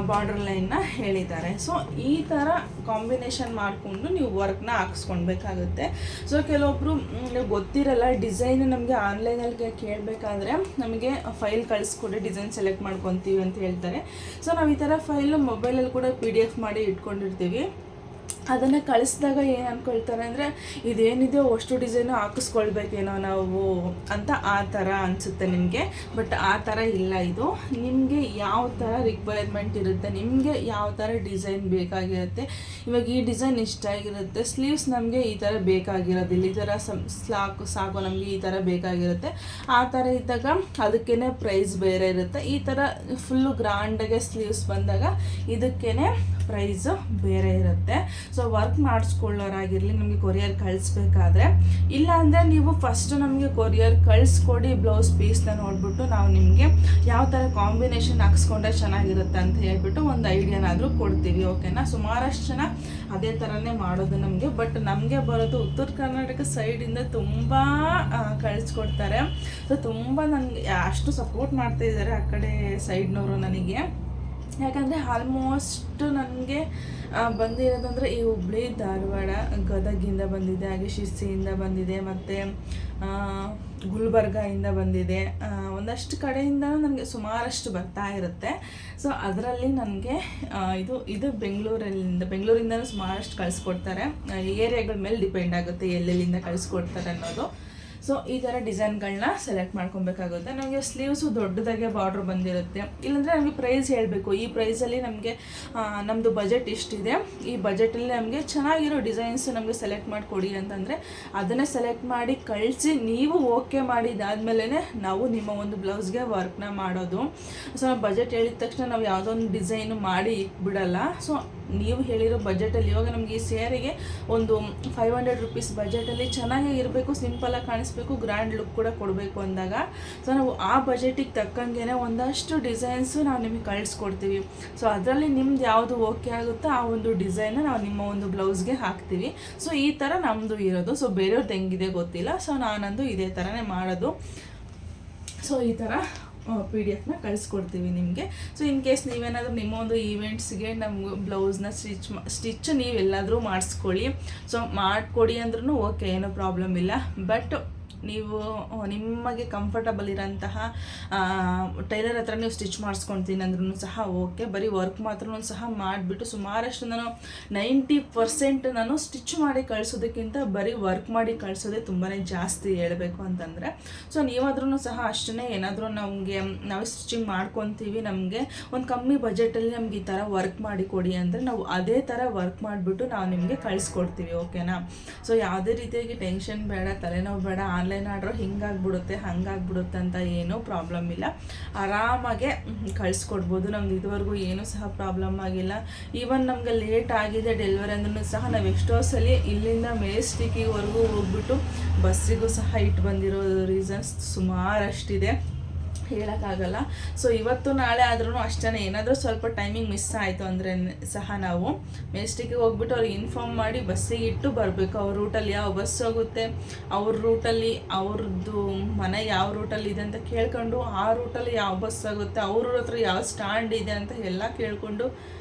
A: ಬಾರ್ಡ್ರ್ ಲೈನ್ನ ಹೇಳಿದ್ದಾರೆ. ಸೊ ಈ ಥರ ಕಾಂಬಿನೇಷನ್ ಮಾಡಿಕೊಂಡು ನೀವು ವರ್ಕ್ನ ಹಾಕ್ಸ್ಕೊಳ್ಬೇಕಾಗುತ್ತೆ. ಸೊ ಕೆಲವೊಬ್ಬರು ಗೊತ್ತಿರಲ್ಲ ಡಿಸೈನ್, ನಮಗೆ ಆನ್ಲೈನಲ್ಲಿ ಕೇಳಬೇಕಾದ್ರೆ ನಮಗೆ ಫೈಲ್ ಕಳಿಸ್ಕೊಡಿ ಡಿಸೈನ್ ಸೆಲೆಕ್ಟ್ ಮಾಡ್ಕೊತೀವಿ ಅಂತ ಹೇಳ್ತಾರೆ. ಸೊ ನಾವು ಈ ಥರ ಫೈಲು ಮೊಬೈಲಲ್ಲಿ ಕೂಡ PDF ಮಾಡಿ ಇಟ್ಕೊಂಡಿರ್ತೀವಿ. ಅದನ್ನು ಕಳಿಸಿದಾಗ ಏನು ಅಂದ್ಕೊಳ್ತಾರೆ ಅಂದರೆ ಇದೇನಿದೆಯೋ ಅಷ್ಟು ಡಿಸೈನು ಹಾಕಿಸ್ಕೊಳ್ಬೇಕೇನೋ ನಾವು ಅಂತ ಆ ಥರ ಅನಿಸುತ್ತೆ ನಿಮಗೆ. ಬಟ್ ಆ ಥರ ಇಲ್ಲ. ಇದು ನಿಮಗೆ ಯಾವ ಥರ ರಿಕ್ವೈರ್ಮೆಂಟ್ ಇರುತ್ತೆ, ನಿಮಗೆ ಯಾವ ಥರ ಡಿಸೈನ್ ಬೇಕಾಗಿರುತ್ತೆ. ಇವಾಗ ಈ ಡಿಸೈನ್ ಇಷ್ಟ ಆಗಿರುತ್ತೆ, ಸ್ಲೀವ್ಸ್ ನಮಗೆ ಈ ಥರ ಬೇಕಾಗಿರೋದಿಲ್ಲ, ಈ ಥರ ಸಾಕು ನಮಗೆ ಈ ಥರ ಬೇಕಾಗಿರುತ್ತೆ. ಆ ಥರ ಇದ್ದಾಗ ಅದಕ್ಕೇ ಪ್ರೈಸ್ ಬೇರೆ ಇರುತ್ತೆ. ಈ ಥರ ಫುಲ್ಲು ಗ್ರ್ಯಾಂಡಾಗೆ ಸ್ಲೀವ್ಸ್ ಬಂದಾಗ ಇದಕ್ಕೇ ಪ್ರೈಸು ಬೇರೆ ಇರುತ್ತೆ. ಸೊ ವರ್ಕ್ ಮಾಡಿಸ್ಕೊಳ್ಳೋರಾಗಿರಲಿ, ನಮಗೆ ಕೊರಿಯರ್ ಕಳಿಸ್ಬೇಕಾದ್ರೆ, ಇಲ್ಲಾಂದರೆ ನೀವು ಫಸ್ಟು ನಮಗೆ ಕೊರಿಯರ್ ಕಳಿಸ್ಕೊಡಿ ಬ್ಲೌಸ್ ಪೀಸ್ನ ನೋಡಿಬಿಟ್ಟು ನಾವು ನಿಮಗೆ ಯಾವ ಥರ ಕಾಂಬಿನೇಷನ್ ಹಾಕ್ಸ್ಕೊಂಡ್ರೆ ಚೆನ್ನಾಗಿರುತ್ತೆ ಅಂತ ಹೇಳ್ಬಿಟ್ಟು ಒಂದು ಐಡಿಯಾನಾದರೂ ಕೊಡ್ತೀವಿ. ಓಕೆನಾ? ಸುಮಾರಷ್ಟು ಜನ ಅದೇ ಥರನೇ ಮಾಡೋದು ನಮಗೆ. ಬಟ್ ನಮಗೆ ಬರೋದು ಉತ್ತರ ಕರ್ನಾಟಕ ಸೈಡಿಂದ ತುಂಬ ಕಳಿಸ್ಕೊಡ್ತಾರೆ. ಸೊ ತುಂಬ ನನಗೆ ಅಷ್ಟು ಸಪೋರ್ಟ್ ಮಾಡ್ತಾಯಿದ್ದಾರೆ ಆ ಕಡೆ ಸೈಡ್ನವರು ನನಗೆ. ಯಾಕಂದರೆ ಆಲ್ಮೋಸ್ಟ್ ನನಗೆ ಬಂದಿರೋದಂದರೆ ಈ ಹುಬ್ಳಿ ಧಾರವಾಡ ಗದಗಿಂದ ಬಂದಿದೆ, ಹಾಗೆ ಶಿರ್ಸಿಯಿಂದ ಬಂದಿದೆ, ಮತ್ತು ಗುಲ್ಬರ್ಗಾಯಿಂದ ಬಂದಿದೆ, ಒಂದಷ್ಟು ಕಡೆಯಿಂದನೂ ನನಗೆ ಸುಮಾರಷ್ಟು ಬರ್ತಾ ಇರುತ್ತೆ. ಸೊ ಅದರಲ್ಲಿ ನನಗೆ ಇದು ಬೆಂಗಳೂರಿಂದನೂ ಸುಮಾರಷ್ಟು ಕಳಿಸ್ಕೊಡ್ತಾರೆ. ಏರಿಯಾಗಳ ಮೇಲೆ ಡಿಪೆಂಡ್ ಆಗುತ್ತೆ ಎಲ್ಲೆಲ್ಲಿಂದ ಕಳಿಸ್ಕೊಡ್ತಾರೆ ಅನ್ನೋದು. ಸೊ ಈ ಥರ ಡಿಸೈನ್ಗಳನ್ನ ಸೆಲೆಕ್ಟ್ ಮಾಡ್ಕೊಬೇಕಾಗುತ್ತೆ. ನಮಗೆ ಸ್ಲೀವ್ಸು ದೊಡ್ಡದಾಗೆ ಬಾರ್ಡ್ರ್ ಬಂದಿರುತ್ತೆ. ಇಲ್ಲಾಂದರೆ ನಮಗೆ ಪ್ರೈಸ್ ಹೇಳಬೇಕು, ಈ ಪ್ರೈಸಲ್ಲಿ ನಮಗೆ ನಮ್ಮದು ಬಜೆಟ್ ಇಷ್ಟಿದೆ, ಈ ಬಜೆಟಲ್ಲಿ ನಮಗೆ ಚೆನ್ನಾಗಿರೋ ಡಿಸೈನ್ಸ್ ನಮಗೆ ಸೆಲೆಕ್ಟ್ ಮಾಡಿಕೊಡಿ ಅಂತಂದರೆ ಅದನ್ನೇ ಸೆಲೆಕ್ಟ್ ಮಾಡಿ ಕಳಿಸಿ, ನೀವು ಓಕೆ ಮಾಡಿದಾದ್ಮೇಲೆ ನಾವು ನಿಮ್ಮ ಒಂದು ಬ್ಲೌಸ್ಗೆ ವರ್ಕ್ನ ಮಾಡೋದು. ಸೊ ನಾವು ಬಜೆಟ್ ಹೇಳಿದ ತಕ್ಷಣ ನಾವು ಯಾವುದೋ ಒಂದು ಡಿಸೈನು ಮಾಡಿ ಇಟ್ಬಿಡಲ್ಲ. ಸೊ ನೀವು ಹೇಳಿರೋ ಬಜೆಟಲ್ಲಿ ಇವಾಗ ನಮಗೆ ಈ ಸ್ಯಾರಿಗೆ ಒಂದು 500 ರುಪೀಸ್ ಬಜೆಟಲ್ಲಿ ಚೆನ್ನಾಗೇ ಇರಬೇಕು, ಸಿಂಪಲಾಗಿ ಕಾಣಿಸ್ಬೇಕು, ಗ್ರ್ಯಾಂಡ್ ಲುಕ್ ಕೂಡ ಕೊಡಬೇಕು ಅಂದಾಗ ಸೊ ನಾವು ಆ ಬಜೆಟಿಗೆ ತಕ್ಕಂಗೆ ಒಂದಷ್ಟು ಡಿಸೈನ್ಸು ನಾವು ನಿಮಗೆ ಕಳಿಸ್ಕೊಡ್ತೀವಿ. ಸೊ ಅದರಲ್ಲಿ ನಿಮ್ದು ಯಾವುದು ಓಕೆ ಆಗುತ್ತೋ ಆ ಒಂದು ಡಿಸೈನ್ನ ನಾವು ನಿಮ್ಮ ಒಂದು ಬ್ಲೌಸ್ಗೆ ಹಾಕ್ತೀವಿ. ಸೊ ಈ ಥರ ನಮ್ಮದು ಇರೋದು. ಸೊ ಬೇರೆಯವ್ರದ್ದು ಹೆಂಗಿದೆ ಗೊತ್ತಿಲ್ಲ. ಸೊ ನಾನಂದು ಇದೇ ಥರನೇ ಮಾಡೋದು. ಸೊ ಈ ಥರ PDF ಕಳಿಸ್ಕೊಡ್ತೀವಿ ನಿಮಗೆ. ಸೊ ಇನ್ ಕೇಸ್ ನೀವೇನಾದರೂ ನಿಮ್ಮ ಒಂದು ಈವೆಂಟ್ಸ್ಗೆ ನಮ್ಗೆ ಬ್ಲೌಸ್ನ ಸ್ಟಿಚ್ ನೀವೆಲ್ಲಾದರೂ ಮಾಡಿಸ್ಕೊಳ್ಳಿ. ಸೊ ಮಾಡಿಕೊಡಿ ಅಂದ್ರೂ ಓಕೆ, ಏನೂ ಪ್ರಾಬ್ಲಮ್ ಇಲ್ಲ. ಬಟ್ ನೀವು ನಿಮಗೆ ಕಂಫರ್ಟಬಲ್ ಇರೋಂತಹ ಟೈಲರ್ ಹತ್ರ ನೀವು ಸ್ಟಿಚ್ ಮಾಡಿಸ್ಕೊಳ್ತೀನಿ ಅಂದ್ರೂ ಸಹ ಓಕೆ. ಬರೀ ವರ್ಕ್ ಮಾತ್ರ ಸಹ ಮಾಡಿಬಿಟ್ಟು ಸುಮಾರಷ್ಟು ನಾನು 90% ನಾನು ಸ್ಟಿಚ್ ಮಾಡಿ ಕಳಿಸೋದಕ್ಕಿಂತ ಬರೀ ವರ್ಕ್ ಮಾಡಿ ಕಳಿಸೋದೇ ತುಂಬಾ ಜಾಸ್ತಿ ಹೇಳಬೇಕು ಅಂತಂದರೆ. ಸೊ ನೀವಾದ್ರೂ ಸಹ ಅಷ್ಟೇ, ಏನಾದರೂ ನಾವೇ ಸ್ಟಿಚಿಂಗ್ ಮಾಡ್ಕೊತೀವಿ, ನಮಗೆ ಒಂದು ಕಮ್ಮಿ ಬಜೆಟಲ್ಲಿ ನಮ್ಗೆ ಈ ಥರ ವರ್ಕ್ ಮಾಡಿ ಕೊಡಿ ಅಂದರೆ ನಾವು ಅದೇ ಥರ ವರ್ಕ್ ಮಾಡಿಬಿಟ್ಟು ನಾವು ನಿಮಗೆ ಕಳಿಸ್ಕೊಡ್ತೀವಿ. ಓಕೆನಾ? ಸೊ ಯಾವುದೇ ರೀತಿಯಾಗಿ ಟೆನ್ಷನ್ ಬೇಡ, ತಲೆನೋವು ಬೇಡ, ಆನ್ಲೈನ್ ಆರ್ಡ್ರ್ ಹಿಂಗಾಗ್ಬಿಡುತ್ತೆ ಹಂಗಾಗ್ಬಿಡುತ್ತೆ ಅಂತ ಏನೂ ಪ್ರಾಬ್ಲಮ್ ಇಲ್ಲ. ಆರಾಮಾಗೆ ಕಳಿಸ್ಕೊಡ್ಬೋದು. ನಮ್ದು ಇದುವರೆಗೂ ಏನೂ ಸಹ ಪ್ರಾಬ್ಲಮ್ ಆಗಿಲ್ಲ. ಈವನ್ ನಮಗೆ ಲೇಟ್ ಆಗಿದೆ ಡೆಲಿವರಿ ಅಂದ್ರೂ ಸಹ ನಾವು ಎಷ್ಟೋ ಸಲ ಇಲ್ಲಿಂದ ಮೆಜೆಸ್ಟಿಕ್ಕಿವರೆಗೂ ಹೋಗ್ಬಿಟ್ಟು ಬಸ್ಸಿಗೂ ಸಹ ಇಟ್ಟು ಬಂದಿರೋ ರೀಸನ್ಸ್ ಸುಮಾರಷ್ಟಿದೆ, ಹೇಳೋಕ್ಕಾಗಲ್ಲ. ಸೊ ಇವತ್ತು ನಾಳೆ ಆದ್ರೂ ಅಷ್ಟೇ, ಏನಾದರೂ ಸ್ವಲ್ಪ ಟೈಮಿಂಗ್ ಮಿಸ್ ಆಯಿತು ಅಂದರೆ ಸಹ ನಾವು ಮೆಜೆಸ್ಟಿಕ್ಕಿಗೆ ಹೋಗ್ಬಿಟ್ಟು ಅವ್ರಿಗೆ ಇನ್ಫಾರ್ಮ್ ಮಾಡಿ ಬಸ್ಸಿಗೆ ಇಟ್ಟು ಬರಬೇಕು. ಅವ್ರ ರೂಟಲ್ಲಿ ಯಾವ ಬಸ್ ಹೋಗುತ್ತೆ, ಅವ್ರ ರೂಟಲ್ಲಿ ಅವ್ರದ್ದು ಮನೆ ಯಾವ ರೂಟಲ್ಲಿ ಇದೆ ಅಂತ ಕೇಳ್ಕೊಂಡು ಆ ರೂಟಲ್ಲಿ ಯಾವ ಬಸ್ ಆಗುತ್ತೆ, ಅವ್ರ ಹತ್ರ ಯಾವ ಸ್ಟ್ಯಾಂಡ್ ಇದೆ ಅಂತ ಎಲ್ಲ ಕೇಳಿಕೊಂಡು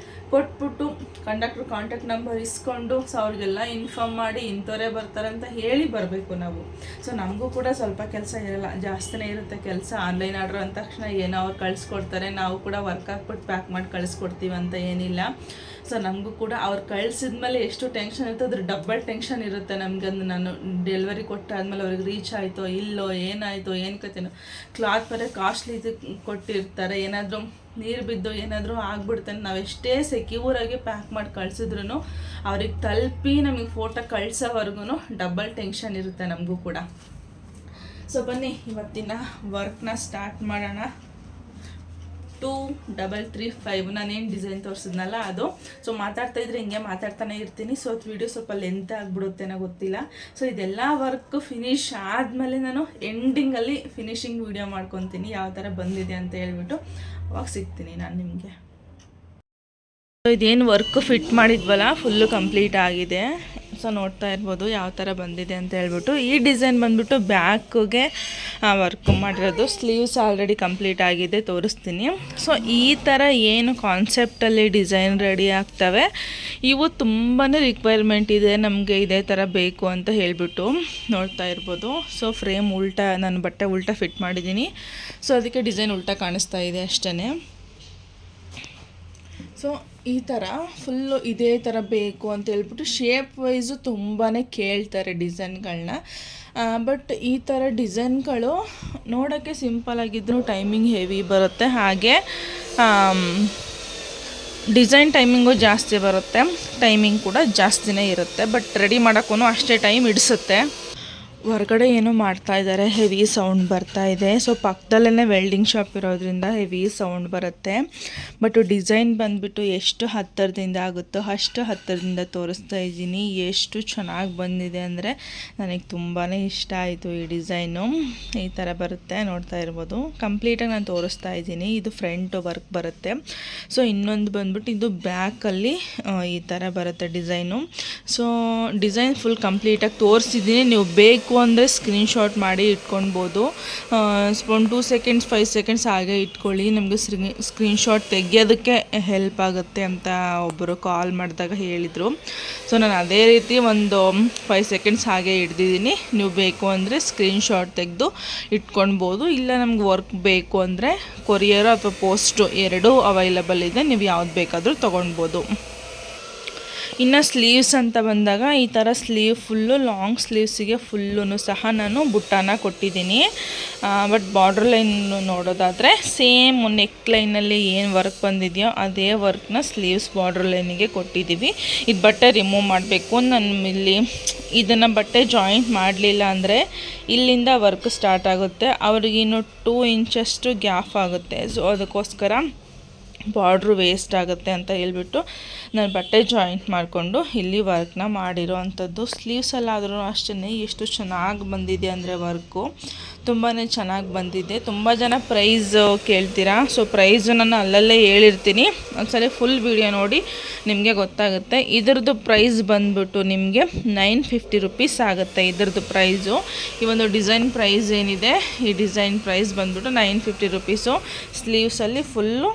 A: ಕೊಟ್ಬಿಟ್ಟು ಕಂಡಕ್ಟ್ರ್ ಕಾಂಟ್ಯಾಕ್ಟ್ ನಂಬರ್ ಇಸ್ಕೊಂಡು ಸೊ ಅವ್ರಿಗೆಲ್ಲ ಇನ್ಫಾರ್ಮ್ ಮಾಡಿ ಇಂಥವರೇ ಬರ್ತಾರೆ ಅಂತ ಹೇಳಿ ಬರಬೇಕು ನಾವು. ಸೊ ನಮಗೂ ಕೂಡ ಸ್ವಲ್ಪ ಕೆಲಸ ಇರಲ್ಲ, ಜಾಸ್ತಿನೇ ಇರುತ್ತೆ ಕೆಲಸ. ಆನ್ಲೈನ್ ಆರ್ಡ್ರ್ ಅಂದ ತಕ್ಷಣ ಏನೋ ಅವ್ರು ಕಳಿಸ್ಕೊಡ್ತಾರೆ, ನಾವು ಕೂಡ ವರ್ಕ್ ಹಾಕ್ಬಿಟ್ಟು ಪ್ಯಾಕ್ ಮಾಡಿ ಕಳಿಸ್ಕೊಡ್ತೀವಿ ಅಂತ ಏನಿಲ್ಲ. ಸೊ ನಮಗೂ ಕೂಡ ಅವ್ರು ಕಳಿಸಿದ್ಮೇಲೆ ಎಷ್ಟು ಟೆನ್ಷನ್ ಇರುತ್ತೆ ಅದ್ರ ಡಬಲ್ ಟೆನ್ಷನ್ ಇರುತ್ತೆ ನಮಗೆ. ಅದು ನಾನು ಡೆಲಿವರಿ ಕೊಟ್ಟಾದ್ಮೇಲೆ ಅವ್ರಿಗೆ ರೀಚ್ ಆಯಿತೋ ಇಲ್ಲೋ, ಏನಾಯಿತೋ ಏನು ಕತೆನೋ. ಕ್ಲಾತ್ ಬೇರೆ ಕಾಸ್ಟ್ಲಿ ಇದು ಕೊಟ್ಟಿರ್ತಾರೆ, ಏನಾದರೂ ನೀರು ಬಿದ್ದು ಏನಾದರೂ ಆಗ್ಬಿಡ್ತಾನೆ. ನಾವು ಎಷ್ಟೇ ಸೆಕ್ಯೂರಾಗಿ ಪ್ಯಾಕ್ ಮಾಡಿ ಕಳಿಸಿದ್ರು ಅವ್ರಿಗೆ ತಲುಪಿ ನಮಗೆ ಫೋಟೋ ಕಳ್ಸೋವರೆಗೂ ಡಬಲ್ ಟೆನ್ಷನ್ ಇರುತ್ತೆ ನಮಗೂ ಕೂಡ. ಸೊ ಬನ್ನಿ ಇವತ್ತಿನ ವರ್ಕ್ನ ಸ್ಟಾರ್ಟ್ ಮಾಡೋಣ. 2335 ನಾನೇನು ಡಿಸೈನ್ ತೋರಿಸಿದ್ನಲ್ಲ ಅದು. ಸೊ ಮಾತಾಡ್ತಾಯಿದ್ರೆ ಹಿಂಗೆ ಮಾತಾಡ್ತಾನೆ ಇರ್ತೀನಿ. ಸೊ ವಿಡಿಯೋ ಸ್ವಲ್ಪ ಲೆಂತ್ ಆಗಿಬಿಡುತ್ತೇನೋ ಗೊತ್ತಿಲ್ಲ. ಸೊ ಇದೆಲ್ಲ ವರ್ಕ್ ಫಿನಿಶ್ ಆದಮೇಲೆ ನಾನು ಎಂಡಿಂಗಲ್ಲಿ ಫಿನಿಶಿಂಗ್ ವಿಡಿಯೋ ಮಾಡ್ಕೊತೀನಿ ಯಾವ ಥರ ಬಂದಿದೆ ಅಂತ ಹೇಳ್ಬಿಟ್ಟು. ಅವಾಗ ಸಿಗ್ತೀನಿ ನಾನು ನಿಮಗೆ. ಸೊ ಇದೇನು ವರ್ಕ್ ಫಿಟ್ ಮಾಡಿದ್ವಲ್ಲ ಫುಲ್ಲು ಕಂಪ್ಲೀಟ್ ಆಗಿದೆ. ಸೊ ನೋಡ್ತಾ ಇರ್ಬೋದು ಯಾವ ಥರ ಬಂದಿದೆ ಅಂತ ಹೇಳ್ಬಿಟ್ಟು. ಈ ಡಿಸೈನ್ ಬಂದ್ಬಿಟ್ಟು ಬ್ಯಾಕ್ಗೆ ವರ್ಕ್ ಮಾಡಿರೋದು. ಸ್ಲೀವ್ಸ್ ಆಲ್ರೆಡಿ ಕಂಪ್ಲೀಟ್ ಆಗಿದೆ, ತೋರಿಸ್ತೀನಿ. ಸೊ ಈ ಥರ ಏನು ಕಾನ್ಸೆಪ್ಟಲ್ಲಿ ಡಿಸೈನ್ ರೆಡಿ ಆಗ್ತವೆ ಇವು ತುಂಬಾ ರಿಕ್ವೈರ್ಮೆಂಟ್ ಇದೆ ನಮಗೆ, ಇದೇ ಥರ ಬೇಕು ಅಂತ ಹೇಳಿಬಿಟ್ಟು. ನೋಡ್ತಾ ಇರ್ಬೋದು. ಸೊ ಫ್ರೇಮ್ ಉಲ್ಟಾ, ನಾನು ಬಟ್ಟೆ ಉಲ್ಟಾ ಫಿಟ್ ಮಾಡಿದ್ದೀನಿ. ಸೊ ಅದಕ್ಕೆ ಡಿಸೈನ್ ಉಲ್ಟಾ ಕಾಣಿಸ್ತಾ ಇದೆ ಅಷ್ಟೇ. ಸೊ ಈ ಥರ ಫುಲ್ಲು ಇದೇ ಥರ ಬೇಕು ಅಂತ ಹೇಳ್ಬಿಟ್ಟು ಶೇಪ್ ವೈಸು ತುಂಬಾ ಕೇಳ್ತಾರೆ ಡಿಸೈನ್ಗಳನ್ನ. ಬಟ್ ಈ ಥರ ಡಿಸೈನ್ಗಳು ನೋಡೋಕ್ಕೆ ಸಿಂಪಲಾಗಿದ್ದರೂ ಟೈಮಿಂಗ್ ಹೆವಿ ಬರುತ್ತೆ. ಹಾಗೆ ಡಿಸೈನ್ ಟೈಮಿಂಗು ಜಾಸ್ತಿ ಬರುತ್ತೆ, ಟೈಮಿಂಗ್ ಕೂಡ ಜಾಸ್ತಿನೇ ಇರುತ್ತೆ. ಬಟ್ ರೆಡಿ ಮಾಡೋಕ್ಕೂ ಅಷ್ಟೇ ಟೈಮ್ ಹಿಡಿಸುತ್ತೆ. ಹೊರಗಡೆ ಏನೋ ಮಾಡ್ತಾ ಇದ್ದಾರೆ, ಹೆವಿ ಸೌಂಡ್ ಬರ್ತಾ ಇದೆ. ಸೊ ಪಕ್ಕದಲ್ಲೇ ವೆಲ್ಡಿಂಗ್ ಶಾಪ್ ಇರೋದ್ರಿಂದ ಹೆವಿ ಸೌಂಡ್ ಬರುತ್ತೆ. ಬಟ್ ಡಿಸೈನ್ ಬಂದುಬಿಟ್ಟು ಎಷ್ಟು ಹತ್ತಿರದಿಂದ ಆಗುತ್ತೋ ಅಷ್ಟು ಹತ್ತಿರದಿಂದ ತೋರಿಸ್ತಾ ಇದ್ದೀನಿ. ಎಷ್ಟು ಚೆನ್ನಾಗಿ ಬಂದಿದೆ ಅಂದರೆ ನನಗೆ ತುಂಬಾ ಇಷ್ಟ ಆಯಿತು ಈ ಡಿಸೈನು. ಈ ಥರ ಬರುತ್ತೆ, ನೋಡ್ತಾ ಇರ್ಬೋದು. ಕಂಪ್ಲೀಟಾಗಿ ನಾನು ತೋರಿಸ್ತಾ ಇದ್ದೀನಿ. ಇದು ಫ್ರಂಟ್ ವರ್ಕ್ ಬರುತ್ತೆ. ಸೊ ಇನ್ನೊಂದು ಬಂದ್ಬಿಟ್ಟು ಇದು ಬ್ಯಾಕಲ್ಲಿ ಈ ಥರ ಬರುತ್ತೆ ಡಿಸೈನು. ಸೊ ಡಿಸೈನ್ ಫುಲ್ ಕಂಪ್ಲೀಟಾಗಿ ತೋರಿಸಿದ್ದೀನಿ. ನೀವು ಬೇಕು ಬೇಕು ಅಂದರೆ ಸ್ಕ್ರೀನ್ಶಾಟ್ ಮಾಡಿ ಇಟ್ಕೊಳ್ಬೋದು. ಒಂದು 2 ಸೆಕೆಂಡ್ಸ್ 5 ಸೆಕೆಂಡ್ಸ್ ಹಾಗೆ ಇಟ್ಕೊಳ್ಳಿ, ನಿಮಗೆ ಸ್ಕ್ರೀನ್ಶಾಟ್ ತೆಗಿಯೋದಕ್ಕೆ ಹೆಲ್ಪ್ ಆಗುತ್ತೆ ಅಂತ ಒಬ್ಬರು ಕಾಲ್ ಮಾಡಿದಾಗ ಹೇಳಿದರು. ಸೊ ನಾನು ಅದೇ ರೀತಿ ಒಂದು 5 ಸೆಕೆಂಡ್ಸ್ ಹಾಗೆ ಹಿಡ್ದಿದ್ದೀನಿ. ನೀವು ಬೇಕು ಅಂದರೆ ಸ್ಕ್ರೀನ್ಶಾಟ್ ತೆಗೆದು ಇಟ್ಕೊಳ್ಬೋದು. ಇಲ್ಲ ನಮ್ಗೆ ವರ್ಕ್ ಬೇಕು ಅಂದರೆ ಕೊರಿಯರ್ ಅಥವಾ ಪೋಸ್ಟು ಎರಡೂ ಅವೈಲಬಲ್ ಇದೆ, ನೀವು ಯಾವ್ದು ಬೇಕಾದರೂ ತೊಗೊಳ್ಬೋದು. ಇನ್ನು ಸ್ಲೀವ್ಸ್ ಅಂತ ಬಂದಾಗ ಈ ಥರ ಸ್ಲೀವ್ ಫುಲ್ಲು ಲಾಂಗ್ ಸ್ಲೀವ್ಸಿಗೆ ಫುಲ್ಲೂ ಸಹ ನಾನು ಬುಟ್ಟಾನ ಕೊಟ್ಟಿದ್ದೀನಿ. ಬಟ್ ಬಾರ್ಡ್ರ್ ಲೈನ್ ನೋಡೋದಾದರೆ ಸೇಮ್ ನೆಕ್ ಲೈನಲ್ಲಿ ಏನು ವರ್ಕ್ ಬಂದಿದೆಯೋ ಅದೇ ವರ್ಕ್ನ ಸ್ಲೀವ್ಸ್ ಬಾರ್ಡ್ರ್ ಲೈನಿಗೆ ಕೊಟ್ಟಿದ್ದೀವಿ. ಇದು ಬಟ್ಟೆ ರಿಮೂವ್ ಮಾಡಬೇಕು. ನಾನು ಇಲ್ಲಿ ಇದನ್ನು ಬಟ್ಟೆ ಜಾಯಿಂಟ್ ಮಾಡಲಿಲ್ಲ ಅಂದರೆ ಇಲ್ಲಿಂದ ವರ್ಕ್ ಸ್ಟಾರ್ಟ್ ಆಗುತ್ತೆ, ಅವ್ರಿಗಿನ್ನು 2 ಇಂಚಷ್ಟು ಗ್ಯಾಪ್ ಆಗುತ್ತೆ. ಸೊ ಅದಕ್ಕೋಸ್ಕರ ಬಾರ್ಡ್ರು ವೇಸ್ಟ್ ಆಗುತ್ತೆ ಅಂತ ಹೇಳ್ಬಿಟ್ಟು ನಾನು ಬಟ್ಟೆ ಜಾಯಿಂಟ್ ಮಾಡಿಕೊಂಡು ಇಲ್ಲಿ ವರ್ಕ್ನ ಮಾಡಿರೋ ಅಂಥದ್ದು. ಸ್ಲೀವ್ಸಲ್ಲಾದ್ರೂ ಅಷ್ಟೇ ಎಷ್ಟು ಚೆನ್ನಾಗಿ ಬಂದಿದೆ ಅಂದರೆ ವರ್ಕು ತುಂಬಾ ಚೆನ್ನಾಗಿ ಬಂದಿದೆ. ತುಂಬ ಜನ ಪ್ರೈಸ್ ಕೇಳ್ತೀರಾ, ಸೊ ಪ್ರೈಸು ನಾನು ಅಲ್ಲಲ್ಲೇ ಹೇಳಿರ್ತೀನಿ, ಒಂದ್ಸಲ ಫುಲ್ ವಿಡಿಯೋ ನೋಡಿ ನಿಮಗೆ ಗೊತ್ತಾಗುತ್ತೆ. ಇದ್ರದ್ದು ಪ್ರೈಸ್ ಬಂದ್ಬಿಟ್ಟು ನಿಮಗೆ 950 ರುಪೀಸ್ ಆಗುತ್ತೆ ಇದ್ರದ್ದು ಪ್ರೈಸು. ಈ ಒಂದು ಡಿಸೈನ್ ಪ್ರೈಸ್ ಏನಿದೆ, ಈ ಡಿಸೈನ್ ಪ್ರೈಸ್ ಬಂದ್ಬಿಟ್ಟು 950 ರುಪೀಸು. ಸ್ಲೀವ್ಸಲ್ಲಿ ಫುಲ್ಲು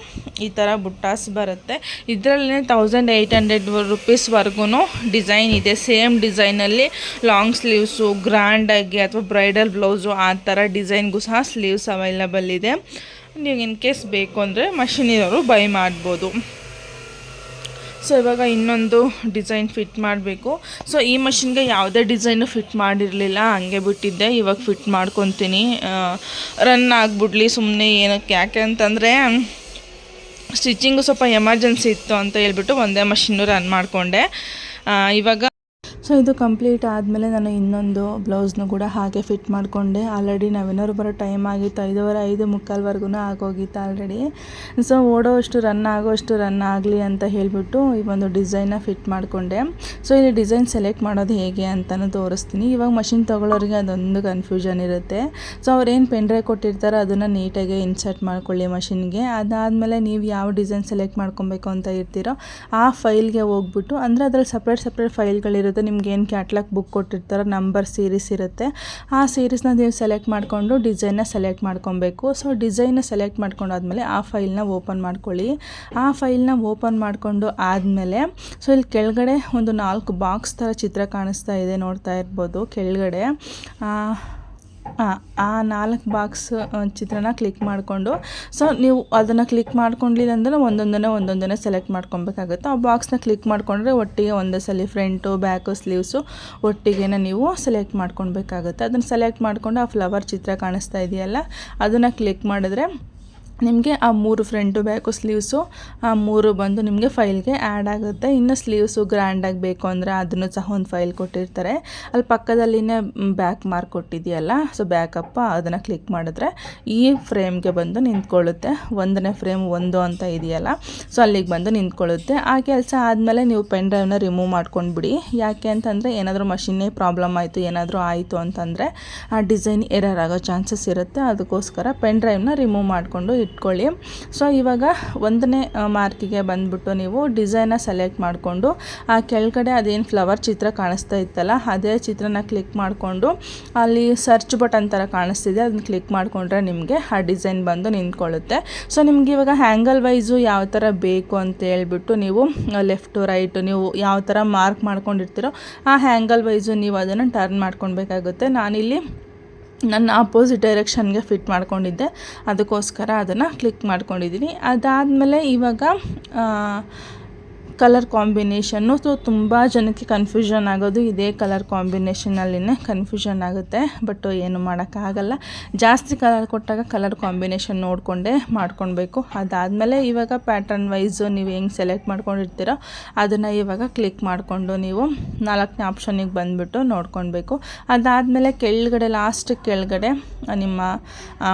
A: ಈ ಥರ ಬುಟ್ಟಾಸ್ ಬರುತ್ತೆ. ಇದರಲ್ಲೇ 1800 ರುಪೀಸ್ವರೆಗೂ ಡಿಸೈನ್ ಇದೆ. ಸೇಮ್ ಡಿಸೈನಲ್ಲಿ ಲಾಂಗ್ ಸ್ಲೀವ್ಸು ಗ್ರ್ಯಾಂಡಾಗಿ ಅಥವಾ ಬ್ರೈಡಲ್ ಬ್ಲೌಸು ಆ ಥರ ಡಿಸೈನ್ಗೂ ಸಹ ಸ್ಲೀವ್ಸ್ ಅವೈಲಬಲ್ ಇದೆ. ನೀವು ಇನ್ ಕೇಸ್ ಬೇಕು ಅಂದರೆ ಮಷಿನಿರೋರು ಬೈ ಮಾಡ್ಬೋದು. ಸೊ ಇವಾಗ ಇನ್ನೊಂದು ಡಿಸೈನ್ ಫಿಟ್ ಮಾಡಬೇಕು. ಸೊ ಈ ಮಷಿನ್ಗೆ ಯಾವುದೇ ಡಿಸೈನು ಫಿಟ್ ಮಾಡಿರಲಿಲ್ಲ, ಹಂಗೆ ಬಿಟ್ಟಿದ್ದೆ. ಇವಾಗ ಫಿಟ್ ಮಾಡ್ಕೊತೀನಿ, ರನ್ ಆಗಿಬಿಡ್ಲಿ ಸುಮ್ಮನೆ ಏನಕ್ಕೆ. ಯಾಕೆ ಅಂತಂದರೆ ಸ್ಟಿಚಿಂಗು ಸ್ವಲ್ಪ ಎಮರ್ಜೆನ್ಸಿ ಇತ್ತು ಅಂತ ಹೇಳ್ಬಿಟ್ಟು ಒಂದೇ ಮಷಿನ್ನು ರನ್ ಮಾಡಿಕೊಂಡೆ. ಇವಾಗ ಸೊ ಇದು ಕಂಪ್ಲೀಟ್ ಆದಮೇಲೆ ನಾನು ಇನ್ನೊಂದು ಬ್ಲೌಸ್ನು ಕೂಡ ಹಾಗೆ ಫಿಟ್ ಮಾಡಿಕೊಂಡೆ. ಆಲ್ರೆಡಿ ನಾವೇನಾದ್ರು ಬರೋ ಟೈಮ್ ಆಗಿತ್ತು, 5:15 5:45ವರೆಗೂ ಆಗೋಗಿತ್ತು ಆಲ್ರೆಡಿ. ಸೊ ಓಡೋಷ್ಟು ರನ್ ಆಗಲಿ ಅಂತ ಹೇಳಿಬಿಟ್ಟು ಈ ಒಂದು ಡಿಸೈನ್ನ ಫಿಟ್ ಮಾಡಿಕೊಂಡೆ. ಸೊ ಇಲ್ಲಿ ಡಿಸೈನ್ ಸೆಲೆಕ್ಟ್ ಮಾಡೋದು ಹೇಗೆ ಅಂತಲೂ ತೋರಿಸ್ತೀನಿ. ಇವಾಗ ಮಷಿನ್ ತೊಗೊಳ್ಳೋರಿಗೆ ಅದೊಂದು ಕನ್ಫ್ಯೂಷನ್ ಇರುತ್ತೆ. ಸೊ ಅವ್ರೇನು ಪೆನ್ ಡ್ರೈವ್ ಕೊಟ್ಟಿರ್ತಾರೋ ಅದನ್ನು ನೀಟಾಗಿ ಇನ್ಸರ್ಟ್ ಮಾಡ್ಕೊಳ್ಳಿ ಮಷಿನ್ಗೆ. ಅದಾದಮೇಲೆ ನೀವು ಯಾವ ಡಿಸೈನ್ ಸೆಲೆಕ್ಟ್ ಮಾಡ್ಕೊಬೇಕು ಅಂತ ಇರ್ತೀರೋ ಆ ಫೈಲ್ಗೆ ಹೋಗ್ಬಿಟ್ಟು, ಅಂದರೆ ಅದರಲ್ಲಿ ಸಪ್ರೇಟ್ ಫೈಲ್ಗಳಿರುತ್ತೆ. ನಿಮ್ಗೆ ಏನು ಕ್ಯಾಟ್ಲಾಗ್ ಬುಕ್ ಕೊಟ್ಟಿರ್ತಾರೋ ನಂಬರ್ ಸೀರೀಸ್ ಇರುತ್ತೆ, ಆ ಸೀರೀಸ್ನ ನೀವು ಸೆಲೆಕ್ಟ್ ಮಾಡಿಕೊಂಡು ಡಿಸೈನ್ನ ಸೆಲೆಕ್ಟ್ ಮಾಡ್ಕೊಬೇಕು. ಸೊ ಡಿಸೈನ್ನ ಸೆಲೆಕ್ಟ್ ಮಾಡ್ಕೊಂಡಾದ್ಮೇಲೆ ಆ ಫೈಲ್ನ ಓಪನ್ ಮಾಡ್ಕೊಳ್ಳಿ. ಆ ಫೈಲ್ನ ಓಪನ್ ಮಾಡಿಕೊಂಡು ಆದಮೇಲೆ ಸೊ ಇಲ್ಲಿ ಕೆಳಗಡೆ ಒಂದು 4 ಬಾಕ್ಸ್ ಥರ ಚಿತ್ರ ಕಾಣಿಸ್ತಾ ಇದೆ, ನೋಡ್ತಾ ಇರ್ಬೋದು ಕೆಳಗಡೆ. ಆ 4 ಬಾಕ್ಸ್ ಚಿತ್ರನ ಕ್ಲಿಕ್ ಮಾಡಿಕೊಂಡು, ಸೊ ನೀವು ಅದನ್ನು ಕ್ಲಿಕ್ ಮಾಡ್ಕೊಂಡಿಲ್ಲ ಅಂದರೆ ಒಂದೊಂದನ್ನೇ ಸೆಲೆಕ್ಟ್ ಮಾಡ್ಕೊಬೇಕಾಗುತ್ತೆ. ಆ ಬಾಕ್ಸ್ನ ಕ್ಲಿಕ್ ಮಾಡಿಕೊಂಡ್ರೆ ಒಟ್ಟಿಗೆ ಒಂದೇ ಸಲ ಫ್ರಂಟು ಬ್ಯಾಕು ಸ್ಲೀವ್ಸು ಒಟ್ಟಿಗೆ ನೀವು ಸೆಲೆಕ್ಟ್ ಮಾಡ್ಕೊಳ್ಬೇಕಾಗುತ್ತೆ. ಅದನ್ನು ಸೆಲೆಕ್ಟ್ ಮಾಡಿಕೊಂಡು ಆ ಫ್ಲವರ್ ಚಿತ್ರ ಕಾಣಿಸ್ತಾ ಇದೆಯಲ್ಲ ಅದನ್ನು ಕ್ಲಿಕ್ ಮಾಡಿದ್ರೆ ನಿಮಗೆ ಆ 3 ಫ್ರಂಟು ಬ್ಯಾಕು ಸ್ಲೀವ್ಸು ಆ 3 ಬಂದು ನಿಮಗೆ ಫೈಲ್ಗೆ ಆ್ಯಡ್ ಆಗುತ್ತೆ. ಇನ್ನು ಸ್ಲೀವ್ಸು ಗ್ರ್ಯಾಂಡಾಗಿ ಬೇಕು ಅಂದರೆ ಅದನ್ನು ಸಹ ಒಂದು ಫೈಲ್ ಕೊಟ್ಟಿರ್ತಾರೆ. ಅಲ್ಲಿ ಪಕ್ಕದಲ್ಲಿನೇ ಬ್ಯಾಕ್ ಮಾರ್ಕ್ ಕೊಟ್ಟಿದೆಯಲ್ಲ, ಸೊ ಬ್ಯಾಕಪ್ಪ ಅದನ್ನು ಕ್ಲಿಕ್ ಮಾಡಿದ್ರೆ ಈ ಫ್ರೇಮ್ಗೆ ಬಂದು ನಿಂತ್ಕೊಳ್ಳುತ್ತೆ. 1ನೇ ಫ್ರೇಮ್ 1 ಅಂತ ಇದೆಯಲ್ಲ, ಸೊ ಅಲ್ಲಿಗೆ ಬಂದು ನಿಂತ್ಕೊಳ್ಳುತ್ತೆ. ಆ ಕೆಲಸ ಆದಮೇಲೆ ನೀವು ಪೆನ್ ಡ್ರೈವ್ನ ರಿಮೂವ್ ಮಾಡ್ಕೊಂಡ್ಬಿಡಿ. ಯಾಕೆ ಅಂತಂದರೆ ಏನಾದರೂ ಮಷಿನ್ನೇ ಪ್ರಾಬ್ಲಮ್ ಆಯಿತು, ಏನಾದರೂ ಆಯಿತು ಅಂತಂದರೆ ಆ ಡಿಸೈನ್ ಎರರ್ ಆಗೋ ಚಾನ್ಸಸ್ ಇರುತ್ತೆ. ಅದಕ್ಕೋಸ್ಕರ ಪೆನ್ ಡ್ರೈವ್ನ ರಿಮೂವ್ ಮಾಡಿಕೊಂಡು ಇಟ್ಕೊಳ್ಳಿ. ಸೊ ಇವಾಗ 1ನೇ ಮಾರ್ಕಿಗೆ ಬಂದ್ಬಿಟ್ಟು ನೀವು ಡಿಸೈನ್ನ ಸೆಲೆಕ್ಟ್ ಮಾಡಿಕೊಂಡು ಆ ಕೆಳಗಡೆ ಅದೇನು ಫ್ಲವರ್ ಚಿತ್ರ ಕಾಣಿಸ್ತಾ ಇತ್ತಲ್ಲ ಅದೇ ಚಿತ್ರನ ಕ್ಲಿಕ್ ಮಾಡಿಕೊಂಡು ಅಲ್ಲಿ ಸರ್ಚ್ ಬಟನ್ ಥರ ಕಾಣಿಸ್ತಿದೆ, ಅದನ್ನ ಕ್ಲಿಕ್ ಮಾಡಿಕೊಂಡ್ರೆ ನಿಮಗೆ ಆ ಡಿಸೈನ್ ಬಂದು ನಿಂತ್ಕೊಳ್ಳುತ್ತೆ. ಸೊ ನಿಮಗೆ ಇವಾಗ ಹ್ಯಾಂಗಲ್ ವೈಸು ಯಾವ ಥರ ಬೇಕು ಅಂತ ಹೇಳ್ಬಿಟ್ಟು ನೀವು ಲೆಫ್ಟು ರೈಟು ನೀವು ಯಾವ ಥರ ಮಾರ್ಕ್ ಮಾಡ್ಕೊಂಡಿರ್ತೀರೋ ಆ ಹ್ಯಾಂಗಲ್ ವೈಸು ನೀವು ಅದನ್ನು ಟರ್ನ್ ಮಾಡ್ಕೊಳ್ಬೇಕಾಗುತ್ತೆ. ನಾನಿಲ್ಲಿ ನನ್ನ ಅಪೋಸಿಟ್ ಡೈರೆಕ್ಷನ್ಗೆ ಫಿಟ್ ಮಾಡ್ಕೊಂಡಿದ್ದೆ, ಅದಕ್ಕೋಸ್ಕರ ಅದನ್ನು ಕ್ಲಿಕ್ ಮಾಡ್ಕೊಂಡಿದ್ದೀನಿ. ಅದಾದಮೇಲೆ ಇವಾಗ ಕಲರ್ ಕಾಂಬಿನೇಷನ್ನು. ಸೊ ತುಂಬ ಜನಕ್ಕೆ ಕನ್ಫ್ಯೂಷನ್ ಆಗೋದು ಇದೇ ಕಲರ್ ಕಾಂಬಿನೇಷನಲ್ಲಿನೇ ಕನ್ಫ್ಯೂಷನ್ ಆಗುತ್ತೆ. ಬಟ್ ಏನು ಮಾಡೋಕ್ಕಾಗಲ್ಲ, ಜಾಸ್ತಿ ಕಲರ್ ಕೊಟ್ಟಾಗ ಕಲರ್ ಕಾಂಬಿನೇಷನ್ ನೋಡಿಕೊಂಡೇ ಮಾಡ್ಕೊಳ್ಬೇಕು. ಅದಾದಮೇಲೆ ಇವಾಗ ಪ್ಯಾಟರ್ನ್ ವೈಸು ನೀವು ಹೆಂಗೆ ಸೆಲೆಕ್ಟ್ ಮಾಡ್ಕೊಂಡಿರ್ತೀರೋ ಅದನ್ನು ಇವಾಗ ಕ್ಲಿಕ್ ಮಾಡಿಕೊಂಡು ನೀವು 4ನೇ ಆಪ್ಷನಿಗೆ ಬಂದುಬಿಟ್ಟು ನೋಡ್ಕೊಳ್ಬೇಕು. ಅದಾದಮೇಲೆ ಕೆಳಗಡೆ ಲಾಸ್ಟ್ ಕೆಳಗಡೆ ನಿಮ್ಮ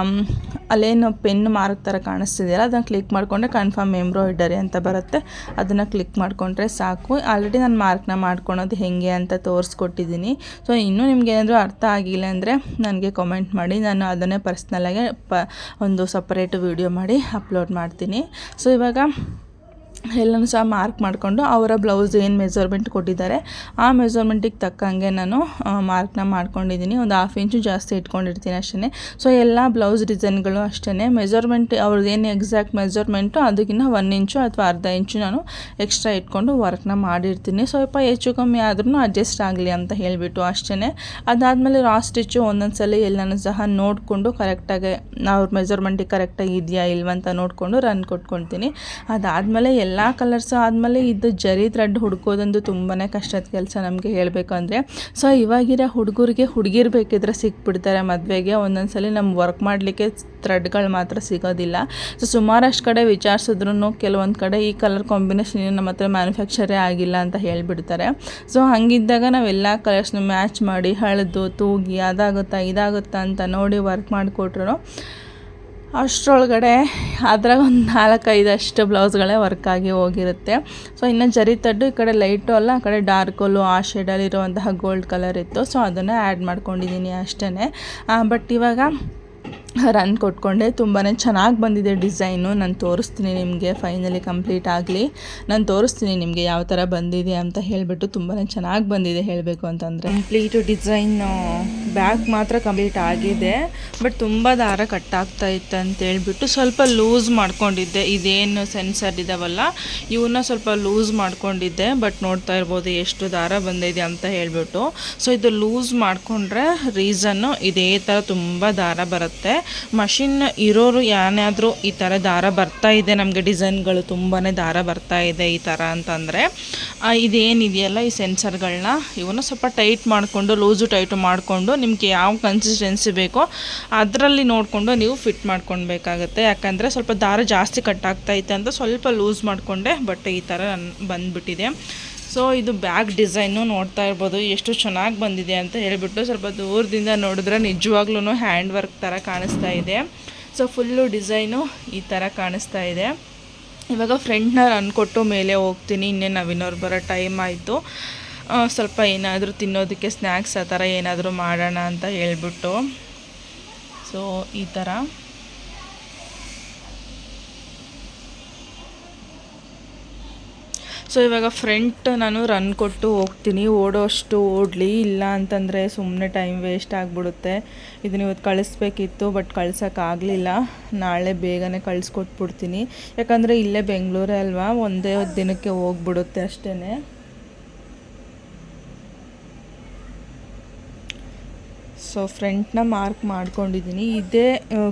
A: ಅಲ್ಲೇನು ಪೆನ್ ಮಾರ್ಕ್ ಥರ ಕಾಣಿಸ್ತಿದೆಯಲ್ಲ ಅದನ್ನು ಕ್ಲಿಕ್ ಮಾಡಿಕೊಂಡ್ರೆ ಕನ್ಫರ್ಮ್ ಎಂಬ್ರಾಯ್ಡರಿ ಅಂತ ಬರುತ್ತೆ, ಅದನ್ನು ಕ್ಲಿಕ್ ಮಾಡಿಕೊಂಡ್ರೆ ಸಾಕು. ಆಲ್ರೆಡಿ ನಾನು ಮಾರ್ಕ್ನ ಮಾಡ್ಕೊಳೋದು ಹೇಗೆ ಅಂತ ತೋರಿಸ್ಕೊಟ್ಟಿದ್ದೀನಿ. ಸೊ ಇನ್ನೂ ನಿಮ್ಗೆ ಏನಾದರೂ ಅರ್ಥ ಆಗಿಲ್ಲ ಅಂದರೆ ನನಗೆ ಕಮೆಂಟ್ ಮಾಡಿ, ನಾನು ಅದನ್ನೇ ಪರ್ಸ್ನಲಾಗಿ ಒಂದು ಸಪ್ರೇಟ್ ವಿಡಿಯೋ ಮಾಡಿ ಅಪ್ಲೋಡ್ ಮಾಡ್ತೀನಿ. ಸೊ ಇವಾಗ ಎಲ್ಲನೂ ಸಹ ಮಾರ್ಕ್ ಮಾಡಿಕೊಂಡು ಅವರ ಬ್ಲೌಸ್ ಏನು ಮೆಜರ್ಮೆಂಟ್ ಕೊಟ್ಟಿದ್ದಾರೆ ಆ ಮೆಜರ್ಮೆಂಟಿಗೆ ತಕ್ಕಂಗೆ ನಾನು ಮಾರ್ಕ್ನ ಮಾಡ್ಕೊಂಡಿದ್ದೀನಿ. ಒಂದು 1/2 ಇಂಚು ಜಾಸ್ತಿ ಇಟ್ಕೊಂಡಿರ್ತೀನಿ ಅಷ್ಟೇ. ಸೊ ಎಲ್ಲ ಬ್ಲೌಸ್ ಡಿಸೈನ್ಗಳು ಅಷ್ಟೇ ಮೆಜರ್ಮೆಂಟ್ ಅವ್ರದ್ದು ಏನು ಎಕ್ಸಾಕ್ಟ್ ಮೆಜರ್ಮೆಂಟು ಅದಕ್ಕಿಂತ 1 ಇಂಚು ಅಥವಾ ಅರ್ಧ ಇಂಚು ನಾನು ಎಕ್ಸ್ಟ್ರಾ ಇಟ್ಕೊಂಡು ವರ್ಕ್ನ ಮಾಡಿರ್ತೀನಿ. ಸ್ವಲ್ಪ ಹೆಚ್ಚು ಕಮ್ಮಿ ಆದ್ರೂ ಅಡ್ಜಸ್ಟ್ ಆಗಲಿ ಅಂತ ಹೇಳಿಬಿಟ್ಟು ಅಷ್ಟೇ. ಅದಾದಮೇಲೆ ರಾಸ್ ಸ್ಟಿಚ್ಚು ಒಂದೊಂದು ಸಲ ಎಲ್ಲನೂ ಸಹ ನೋಡಿಕೊಂಡು ಕರೆಕ್ಟಾಗಿ ಅವ್ರ ಮೆಜರ್ಮೆಂಟಿಗೆ ಕರೆಕ್ಟಾಗಿ ಇದೆಯಾ ಇಲ್ವಂತ ನೋಡಿಕೊಂಡು ರನ್ ಕೊಟ್ಕೊಳ್ತೀನಿ. ಅದಾದಮೇಲೆ ಎಲ್ಲ ಕಲರ್ಸ್ ಆದಮೇಲೆ ಇದು ಜರಿ ಥ್ರೆಡ್ ಹುಡ್ಕೋದಂದು ತುಂಬಾ ಕಷ್ಟದ ಕೆಲಸ ನಮಗೆ ಹೇಳಬೇಕು ಅಂದರೆ. ಸೊ ಇವಾಗಿರೋ ಹುಡುಗರಿಗೆ ಹುಡುಗಿರು ಬೇಕಿದ್ರೆ ಸಿಕ್ಬಿಡ್ತಾರೆ ಮದುವೆಗೆ. ಒಂದೊಂದ್ಸಲಿ ನಮ್ಮ ವರ್ಕ್ ಮಾಡಲಿಕ್ಕೆ ಥ್ರೆಡ್ಗಳು ಮಾತ್ರ ಸಿಗೋದಿಲ್ಲ. ಸೊ ಸುಮಾರಷ್ಟು ಕಡೆ ವಿಚಾರಿಸಿದ್ರು ಕೆಲವೊಂದು ಕಡೆ ಈ ಕಲರ್ ಕಾಂಬಿನೇಷನ್ ನಮ್ಮ ಹತ್ರ ಮ್ಯಾನುಫ್ಯಾಕ್ಚರೇ ಆಗಿಲ್ಲ ಅಂತ ಹೇಳಿಬಿಡ್ತಾರೆ. ಸೊ ಹಂಗಿದ್ದಾಗ ನಾವೆಲ್ಲ ಕಲರ್ಸ್ನ ಮ್ಯಾಚ್ ಮಾಡಿ ಹಳೆದು ತೂಗಿ ಅದಾಗುತ್ತಾ ಇದಾಗುತ್ತಾ ಅಂತ ನೋಡಿ ವರ್ಕ್ ಮಾಡಿಕೊಟ್ರು ಅಷ್ಟರೊಳಗಡೆ ಅದ್ರಾಗ ಒಂದು 4-5 ಅಷ್ಟು ಬ್ಲೌಸ್ಗಳೇ ವರ್ಕಾಗಿ ಹೋಗಿರುತ್ತೆ. ಸೊ ಇನ್ನು ಜರಿ ತಡ್ಡು ಈ ಕಡೆ ಲೈಟು ಅಲ್ಲ ಆ ಕಡೆ ಡಾರ್ಕಲ್ಲು ಆ ಶೇಡಲ್ಲಿರುವಂತಹ ಗೋಲ್ಡ್ ಕಲರ್ ಇತ್ತು. ಸೊ ಅದನ್ನು ಆ್ಯಡ್ ಮಾಡ್ಕೊಂಡಿದ್ದೀನಿ ಅಷ್ಟೇ. ಬಟ್ ಇವಾಗ ರನ್ ಕೊಟ್ಕೊಂಡೆ. ತುಂಬಾ ಚೆನ್ನಾಗಿ ಬಂದಿದೆ ಡಿಸೈನು. ನಾನು ತೋರಿಸ್ತೀನಿ ನಿಮಗೆ ಫೈನಲಿ ಕಂಪ್ಲೀಟ್ ಆಗಲಿ ನಾನು ತೋರಿಸ್ತೀನಿ ನಿಮಗೆ ಯಾವ ಥರ ಬಂದಿದೆ ಅಂತ ಹೇಳಿಬಿಟ್ಟು. ತುಂಬಾ ಚೆನ್ನಾಗಿ ಬಂದಿದೆ ಹೇಳಬೇಕು ಅಂತಂದರೆ. ಕಂಪ್ಲೀಟು ಡಿಸೈನು ಬ್ಯಾಕ್ ಮಾತ್ರ ಕಂಪ್ಲೀಟ್ ಆಗಿದೆ. ಬಟ್ ತುಂಬ ದಾರ ಕಟ್ಟಾಗ್ತಾ ಇತ್ತು ಅಂತೇಳ್ಬಿಟ್ಟು ಸ್ವಲ್ಪ ಲೂಸ್ ಮಾಡ್ಕೊಂಡಿದ್ದೆ. ಇದೇನು ಸೆನ್ಸರ್ ಇದಾವಲ್ಲ ಇವನ್ನ ಸ್ವಲ್ಪ ಲೂಸ್ ಮಾಡ್ಕೊಂಡಿದ್ದೆ. ಬಟ್ ನೋಡ್ತಾ ಇರ್ಬೋದು ಎಷ್ಟು ದಾರ ಬಂದಿದೆ ಅಂತ ಹೇಳಿಬಿಟ್ಟು. ಸೊ ಇದು ಲೂಸ್ ಮಾಡಿಕೊಂಡ್ರೆ ರೀಸನ್ನು ಇದೇ ಥರ ತುಂಬ ದಾರ ಬರುತ್ತೆ. ಮಷಿನ್ ಇರೋರು ಏನಾದರೂ ಈ ಥರ ದಾರ ಬರ್ತಾ ಇದೆ ನಮಗೆ ಡಿಸೈನ್ಗಳು ತುಂಬಾ ದಾರ ಬರ್ತಾ ಇದೆ ಈ ಥರ ಅಂತಂದರೆ ಇದೇನಿದೆಯಲ್ಲ ಈ ಸೆನ್ಸರ್ಗಳನ್ನ ಇವನ್ನ ಸ್ವಲ್ಪ ಟೈಟ್ ಮಾಡಿಕೊಂಡು ಲೂಸು ಟೈಟು ಮಾಡಿಕೊಂಡು ನಿಮಗೆ ಯಾವ ಕನ್ಸಿಸ್ಟೆನ್ಸಿ ಬೇಕೋ ಅದರಲ್ಲಿ ನೋಡಿಕೊಂಡು ನೀವು ಫಿಟ್ ಮಾಡ್ಕೊಳ್ಬೇಕಾಗತ್ತೆ. ಯಾಕಂದರೆ ಸ್ವಲ್ಪ ದಾರ ಜಾಸ್ತಿ ಕಟ್ಟಾಗ್ತೈತೆ ಅಂತ ಸ್ವಲ್ಪ ಲೂಸ್ ಮಾಡಿಕೊಂಡೆ. ಬಟ್ ಈ ಥರ ಬಂದುಬಿಟ್ಟಿದೆ. ಸೊ ಇದು ಬ್ಯಾಕ್ ಡಿಸೈನು ನೋಡ್ತಾ ಇರ್ಬೋದು ಎಷ್ಟು ಚೆನ್ನಾಗಿ ಬಂದಿದೆ ಅಂತ ಹೇಳಿಬಿಟ್ಟು. ಸ್ವಲ್ಪ ದೂರದಿಂದ ನೋಡಿದ್ರೆ ನಿಜವಾಗ್ಲೂ ಹ್ಯಾಂಡ್ ವರ್ಕ್ ಥರ ಕಾಣಿಸ್ತಾ ಇದೆ. ಸೊ ಫುಲ್ಲು ಡಿಸೈನು ಈ ಥರ ಕಾಣಿಸ್ತಾ ಇದೆ. ಇವಾಗ ಫ್ರೆಂಡ್ನ ಅನ್ಕೊಟ್ಟು ಮೇಲೆ ಹೋಗ್ತೀನಿ. ಇನ್ನೇನು ನವೀನವ್ರು ಬರೋ ಟೈಮ್ ಆಯಿತು. ಸ್ವಲ್ಪ ಏನಾದರೂ ತಿನ್ನೋದಕ್ಕೆ ಸ್ನ್ಯಾಕ್ಸ್ ಆ ಥರ ಏನಾದರೂ ಮಾಡೋಣ ಅಂತ ಹೇಳ್ಬಿಟ್ಟು. ಸೊ ಈ ಥರ ಸೊ ಇವಾಗ ಫ್ರಂಟ್ ನಾನು ರನ್ ಕೊಟ್ಟು ಹೋಗ್ತೀನಿ. ಓಡೋಷ್ಟು ಓಡಲಿ, ಇಲ್ಲ ಅಂತಂದರೆ ಸುಮ್ಮನೆ ಟೈಮ್ ವೇಸ್ಟ್ ಆಗಿಬಿಡುತ್ತೆ. ಇದನ್ನ ಇವತ್ತು ಕಳಿಸ್ಬೇಕಿತ್ತು ಬಟ್ ಕಳ್ಸೋಕ್ಕಾಗಲಿಲ್ಲ. ನಾಳೆ ಬೇಗನೆ ಕಳಿಸ್ಕೊಟ್ಬಿಡ್ತೀನಿ. ಯಾಕಂದರೆ ಇಲ್ಲೇ ಬೆಂಗಳೂರೇ ಅಲ್ವಾ, ಒಂದೇ ದಿನಕ್ಕೆ ಹೋಗ್ಬಿಡುತ್ತೆ ಅಷ್ಟೇ. ಸೊ ಫ್ರಂಟ್ನ ಮಾರ್ಕ್ ಮಾಡ್ಕೊಂಡಿದ್ದೀನಿ. ಇದೇ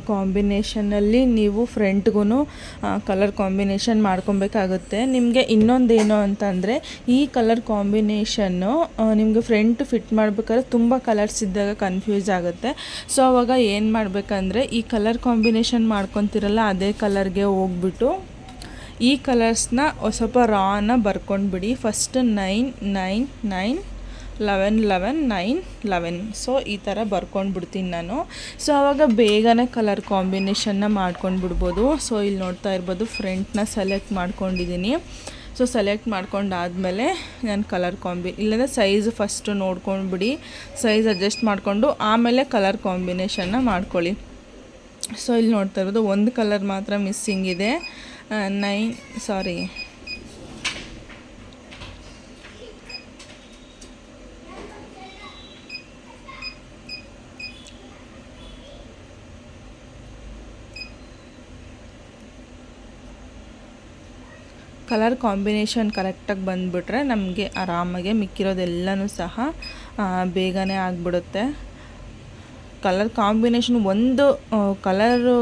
A: ಕಾಂಬಿನೇಷನಲ್ಲಿ ನೀವು ಫ್ರಂಟ್ಗೂ ಕಲರ್ ಕಾಂಬಿನೇಷನ್ ಮಾಡ್ಕೊಬೇಕಾಗುತ್ತೆ. ನಿಮಗೆ ಇನ್ನೊಂದೇನು ಅಂತಂದರೆ ಈ ಕಲರ್ ಕಾಂಬಿನೇಷನ್ನು ನಿಮಗೆ ಫ್ರಂಟ್ ಫಿಟ್ ಮಾಡ್ಬೇಕಾದ್ರೆ ತುಂಬ ಕಲರ್ಸ್ ಇದ್ದಾಗ ಕನ್ಫ್ಯೂಸ್ ಆಗುತ್ತೆ. ಸೊ ಅವಾಗ ಏನು ಮಾಡಬೇಕಂದ್ರೆ ಈ ಕಲರ್ ಕಾಂಬಿನೇಷನ್ ಮಾಡ್ಕೊತಿರಲ್ಲ ಅದೇ ಕಲರ್ಗೆ ಹೋಗ್ಬಿಟ್ಟು ಈ ಕಲರ್ಸ್ನ ಸ್ವಲ್ಪ ರಾನ ಬರ್ಕೊಂಡ್ಬಿಡಿ. ಫಸ್ಟ್ 9 9 9 11 11 9 11. ಸೊ ಈ ಥರ ಬರ್ಕೊಂಡು ಬಿಡ್ತೀನಿ ನಾನು. ಸೊ ಆವಾಗ ಬೇಗನೆ ಕಲರ್ ಕಾಂಬಿನೇಷನ್ನ ಮಾಡ್ಕೊಂಡು ಬಿಡ್ಬೋದು. ಸೊ ಇಲ್ಲಿ ನೋಡ್ತಾ ಇರ್ಬೋದು ಫ್ರಂಟ್ನ ಸೆಲೆಕ್ಟ್ ಮಾಡ್ಕೊಂಡಿದ್ದೀನಿ. ಸೊ ಸೆಲೆಕ್ಟ್ ಮಾಡ್ಕೊಂಡಾದಮೇಲೆ ನಾನು ಕಲರ್ ಇಲ್ಲಾಂದರೆ ಸೈಜ್ ಫಸ್ಟು ನೋಡ್ಕೊಂಡ್ಬಿಡಿ. ಸೈಜ್ ಅಡ್ಜಸ್ಟ್ ಮಾಡಿಕೊಂಡು ಆಮೇಲೆ ಕಲರ್ ಕಾಂಬಿನೇಷನ್ನ ಮಾಡ್ಕೊಳ್ಳಿ. ಸೊ ಇಲ್ಲಿ ನೋಡ್ತಾ ಇರ್ಬೋದು ಒಂದು ಕಲರ್ ಮಾತ್ರ ಮಿಸ್ಸಿಂಗ್ ಇದೆ. ಕಲರ್ ಕಾಂಬಿನೇಷನ್ ಕರೆಕ್ಟಾಗಿ ಬಂದುಬಿಟ್ರೆ ನಮಗೆ ಆರಾಮಾಗೆ ಮಿಕ್ಕಿರೋದೆಲ್ಲನೂ ಸಹ ಬೇಗನೆ ಆಗಿಬಿಡುತ್ತೆ. ಕಲರ್ ಕಾಂಬಿನೇಷನ್ ಒಂದು ಕಲರು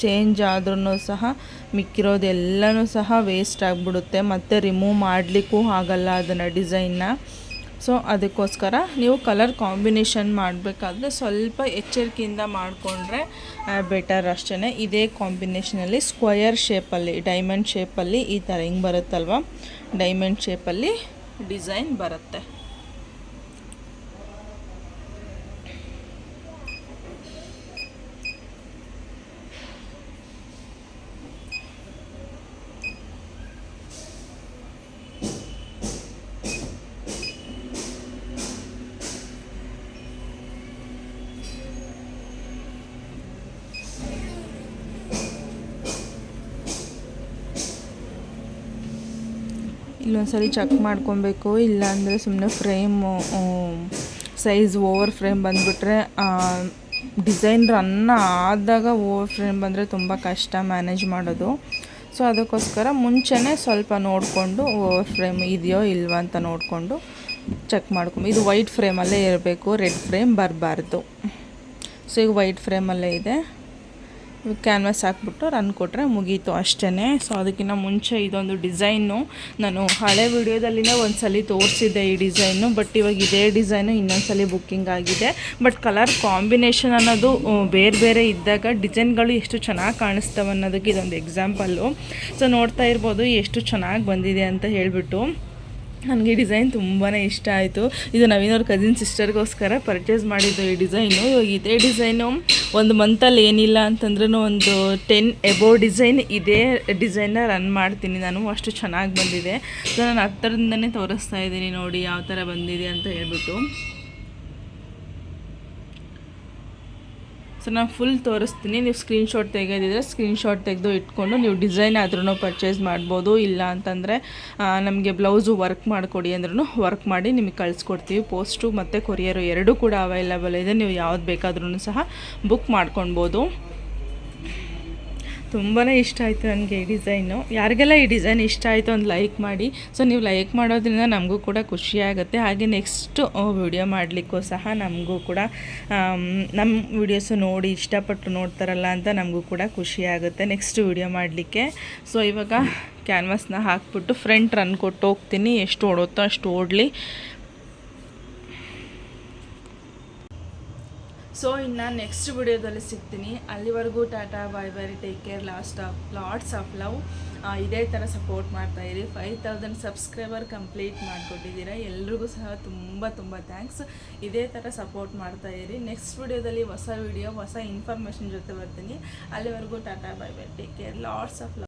A: ಚೇಂಜ್ ಆದ್ರೂ ಸಹ ಮಿಕ್ಕಿರೋದೆಲ್ಲನೂ ಸಹ ವೇಸ್ಟ್ ಆಗಿಬಿಡುತ್ತೆ. ಮತ್ತು ರಿಮೂವ್ ಮಾಡಲಿಕ್ಕೂ ಆಗಲ್ಲ ಅದನ್ನು ಡಿಸೈನ್ನ. ಸೊ ಅದಕ್ಕೋಸ್ಕರ ನೀವು ಕಲರ್ ಕಾಂಬಿನೇಷನ್ ಮಾಡಬೇಕಾದ್ರೆ ಸ್ವಲ್ಪ ಎಚ್ಚರಿಕೆಯಿಂದ ಮಾಡಿಕೊಂಡ್ರೆ ಬೆಟರ್ ಅಷ್ಟೇ. ಇದೇ ಕಾಂಬಿನೇಷನಲ್ಲಿ ಸ್ಕ್ವಯರ್ ಶೇಪಲ್ಲಿ ಡೈಮಂಡ್ ಶೇಪಲ್ಲಿ ಈ ಥರ ಹಿಂಗೆ ಬರುತ್ತಲ್ವ, ಡೈಮಂಡ್ ಶೇಪಲ್ಲಿ ಡಿಸೈನ್ ಬರುತ್ತೆ. ಇಲ್ಲೊಂದ್ಸರಿ ಚೆಕ್ ಮಾಡ್ಕೊಬೇಕು. ಇಲ್ಲಾಂದರೆ ಸುಮ್ಮನೆ ಫ್ರೇಮು ಸೈಜ್ ಓವರ್ ಫ್ರೇಮ್ ಬಂದುಬಿಟ್ರೆ ಡಿಸೈನ್ ರನ್ ಆದಾಗ ಓವರ್ ಫ್ರೇಮ್ ಬಂದರೆ ತುಂಬ ಕಷ್ಟ ಮ್ಯಾನೇಜ್ ಮಾಡೋದು. ಸೊ ಅದಕ್ಕೋಸ್ಕರ ಮುಂಚೆನೇ ಸ್ವಲ್ಪ ನೋಡಿಕೊಂಡು ಓವರ್ ಫ್ರೇಮ್ ಇದೆಯೋ ಇಲ್ವಾ ಅಂತ ನೋಡಿಕೊಂಡು ಚೆಕ್ ಮಾಡ್ಕೊಂಡು, ಇದು ವೈಟ್ ಫ್ರೇಮಲ್ಲೇ ಇರಬೇಕು, ರೆಡ್ ಫ್ರೇಮ್ ಬರಬಾರ್ದು. ಸೊ ಈಗ ವೈಟ್ ಫ್ರೇಮಲ್ಲೇ ಇದೆ. ಕ್ಯಾನ್ವಾಸ್ ಹಾಕ್ಬಿಟ್ಟು ರನ್ ಕೊಟ್ಟರೆ ಮುಗೀತು ಅಷ್ಟೇ. ಸೊ ಅದಕ್ಕಿಂತ ಮುಂಚೆ ಇದೊಂದು ಡಿಸೈನು ನಾನು ಹಳೆ ವಿಡಿಯೋದಲ್ಲಿನೇ ಒಂದ್ಸಲ ತೋರಿಸಿದ್ದೆ ಈ ಡಿಸೈನು. ಬಟ್ ಇವಾಗ ಇದೇ ಡಿಸೈನು ಇನ್ನೊಂದ್ಸಲ ಬುಕ್ಕಿಂಗ್ ಆಗಿದೆ. ಬಟ್ ಕಲರ್ ಕಾಂಬಿನೇಷನ್ ಅನ್ನೋದು ಬೇರೆ ಬೇರೆ ಇದ್ದಾಗ ಡಿಸೈನ್ಗಳು ಎಷ್ಟು ಚೆನ್ನಾಗಿ ಕಾಣಿಸ್ತವೆ ಅನ್ನೋದಕ್ಕೆ ಇದೊಂದು ಎಕ್ಸಾಂಪಲ್ಲು. ಸೊ ನೋಡ್ತಾ ಇರ್ಬೋದು ಎಷ್ಟು ಚೆನ್ನಾಗಿ ಬಂದಿದೆ ಅಂತ ಹೇಳಿಬಿಟ್ಟು. ನನಗೆ ಈ ಡಿಸೈನ್ ತುಂಬಾ ಇಷ್ಟ ಆಯಿತು. ಇದು ನವೀನವ್ರ ಕಸಿನ್ ಸಿಸ್ಟರ್ಗೋಸ್ಕರ ಪರ್ಚೇಸ್ ಮಾಡಿದ್ದು ಈ ಡಿಸೈನು. ಇವಾಗ ಇದೇ ಡಿಸೈನು ಒಂದು ಮಂತಲ್ಲಿ ಏನಿಲ್ಲ ಅಂತಂದ್ರೂ ಒಂದು 10 ಎಬೋ ಡಿಸೈನ್ ಇದೇ ಡಿಸೈನ್ನ ರನ್ ಮಾಡ್ತೀನಿ ನಾನು, ಅಷ್ಟು ಚೆನ್ನಾಗಿ ಬಂದಿದೆ. ಸೊ ನಾನು ಹತ್ತಿರದಿಂದನೇ ತೋರಿಸ್ತಾ ಇದ್ದೀನಿ ನೋಡಿ ಯಾವ ಥರ ಬಂದಿದೆ ಅಂತ ಹೇಳ್ಬಿಟ್ಟು. ಸೊ ನಾನು ಫುಲ್ ತೋರಿಸ್ತೀನಿ. ನೀವು ಸ್ಕ್ರೀನ್ಶಾಟ್ ತೆಗೆದಿದ್ರೆ ಸ್ಕ್ರೀನ್ಶಾಟ್ ತೆಗೆದು ಇಟ್ಕೊಂಡು ನೀವು ಡಿಸೈನ್ ಆದ್ರೂ ಪರ್ಚೇಸ್ ಮಾಡ್ಬೋದು. ಇಲ್ಲ ಅಂತಂದರೆ ನಮಗೆ ಬ್ಲೌಸು ವರ್ಕ್ ಮಾಡಿಕೊಡಿ ಅಂದ್ರೂ ವರ್ಕ್ ಮಾಡಿ ನಿಮಗೆ ಕಳಿಸ್ಕೊಡ್ತೀವಿ. ಪೋಸ್ಟು ಮತ್ತು ಕೊರಿಯರು ಎರಡೂ ಕೂಡ ಅವೈಲಬಲ್ ಇದೆ. ನೀವು ಯಾವ್ದು ಬೇಕಾದ್ರೂ ಸಹ ಬುಕ್ ಮಾಡ್ಕೊಳ್ಬೋದು. ತುಂಬಾ ಇಷ್ಟ ಆಯಿತು ನನಗೆ ಈ ಡಿಸೈನು. ಯಾರಿಗೆಲ್ಲ ಈ ಡಿಸೈನ್ ಇಷ್ಟ ಆಯಿತು ಒಂದು ಲೈಕ್ ಮಾಡಿ. ಸೊ ನೀವು ಲೈಕ್ ಮಾಡೋದ್ರಿಂದ ನಮಗೂ ಕೂಡ ಖುಷಿಯಾಗುತ್ತೆ. ಹಾಗೆ ನೆಕ್ಸ್ಟು ವಿಡಿಯೋ ಮಾಡಲಿಕ್ಕೂ ಸಹ ನಮಗೂ ಕೂಡ ನಮ್ಮ ವಿಡಿಯೋಸು ನೋಡಿ ಇಷ್ಟಪಟ್ಟು ನೋಡ್ತಾರಲ್ಲ ಅಂತ ನಮಗೂ ಕೂಡ ಖುಷಿಯಾಗುತ್ತೆ ನೆಕ್ಸ್ಟ್ ವಿಡಿಯೋ ಮಾಡಲಿಕ್ಕೆ. ಸೊ ಇವಾಗ ಕ್ಯಾನ್ವಾಸ್ನ ಹಾಕ್ಬಿಟ್ಟು ಫ್ರಂಟ್ ರನ್ ಕೊಟ್ಟು ಹೋಗ್ತೀನಿ. ಎಷ್ಟು ಓಡುತ್ತೋ ಅಷ್ಟು ಓಡಲಿ. ಸೊ ಇನ್ನು ನೆಕ್ಸ್ಟ್ ವಿಡಿಯೋದಲ್ಲಿ ಸಿಗ್ತೀನಿ. ಅಲ್ಲಿವರೆಗೂ tata, bye bye, take care, lots of love. ಇದೇ ಥರ ಸಪೋರ್ಟ್ ಮಾಡ್ತಾಯಿರಿ. 5000 ಸಬ್ಸ್ಕ್ರೈಬರ್ ಕಂಪ್ಲೀಟ್ ಮಾಡಿಕೊಟ್ಟಿದ್ದೀರಾ. ಎಲ್ರಿಗೂ ಸಹ ತುಂಬ ಥ್ಯಾಂಕ್ಸ್. ಇದೇ ಥರ ಸಪೋರ್ಟ್ ಮಾಡ್ತಾಯಿರಿ. ನೆಕ್ಸ್ಟ್ ವಿಡಿಯೋದಲ್ಲಿ ಹೊಸ ವಿಡಿಯೋ ಹೊಸ ಇನ್ಫಾರ್ಮೇಷನ್ ಜೊತೆ ಬರ್ತೀನಿ. ಅಲ್ಲಿವರೆಗೂ tata, bye bye, take care, lots of love.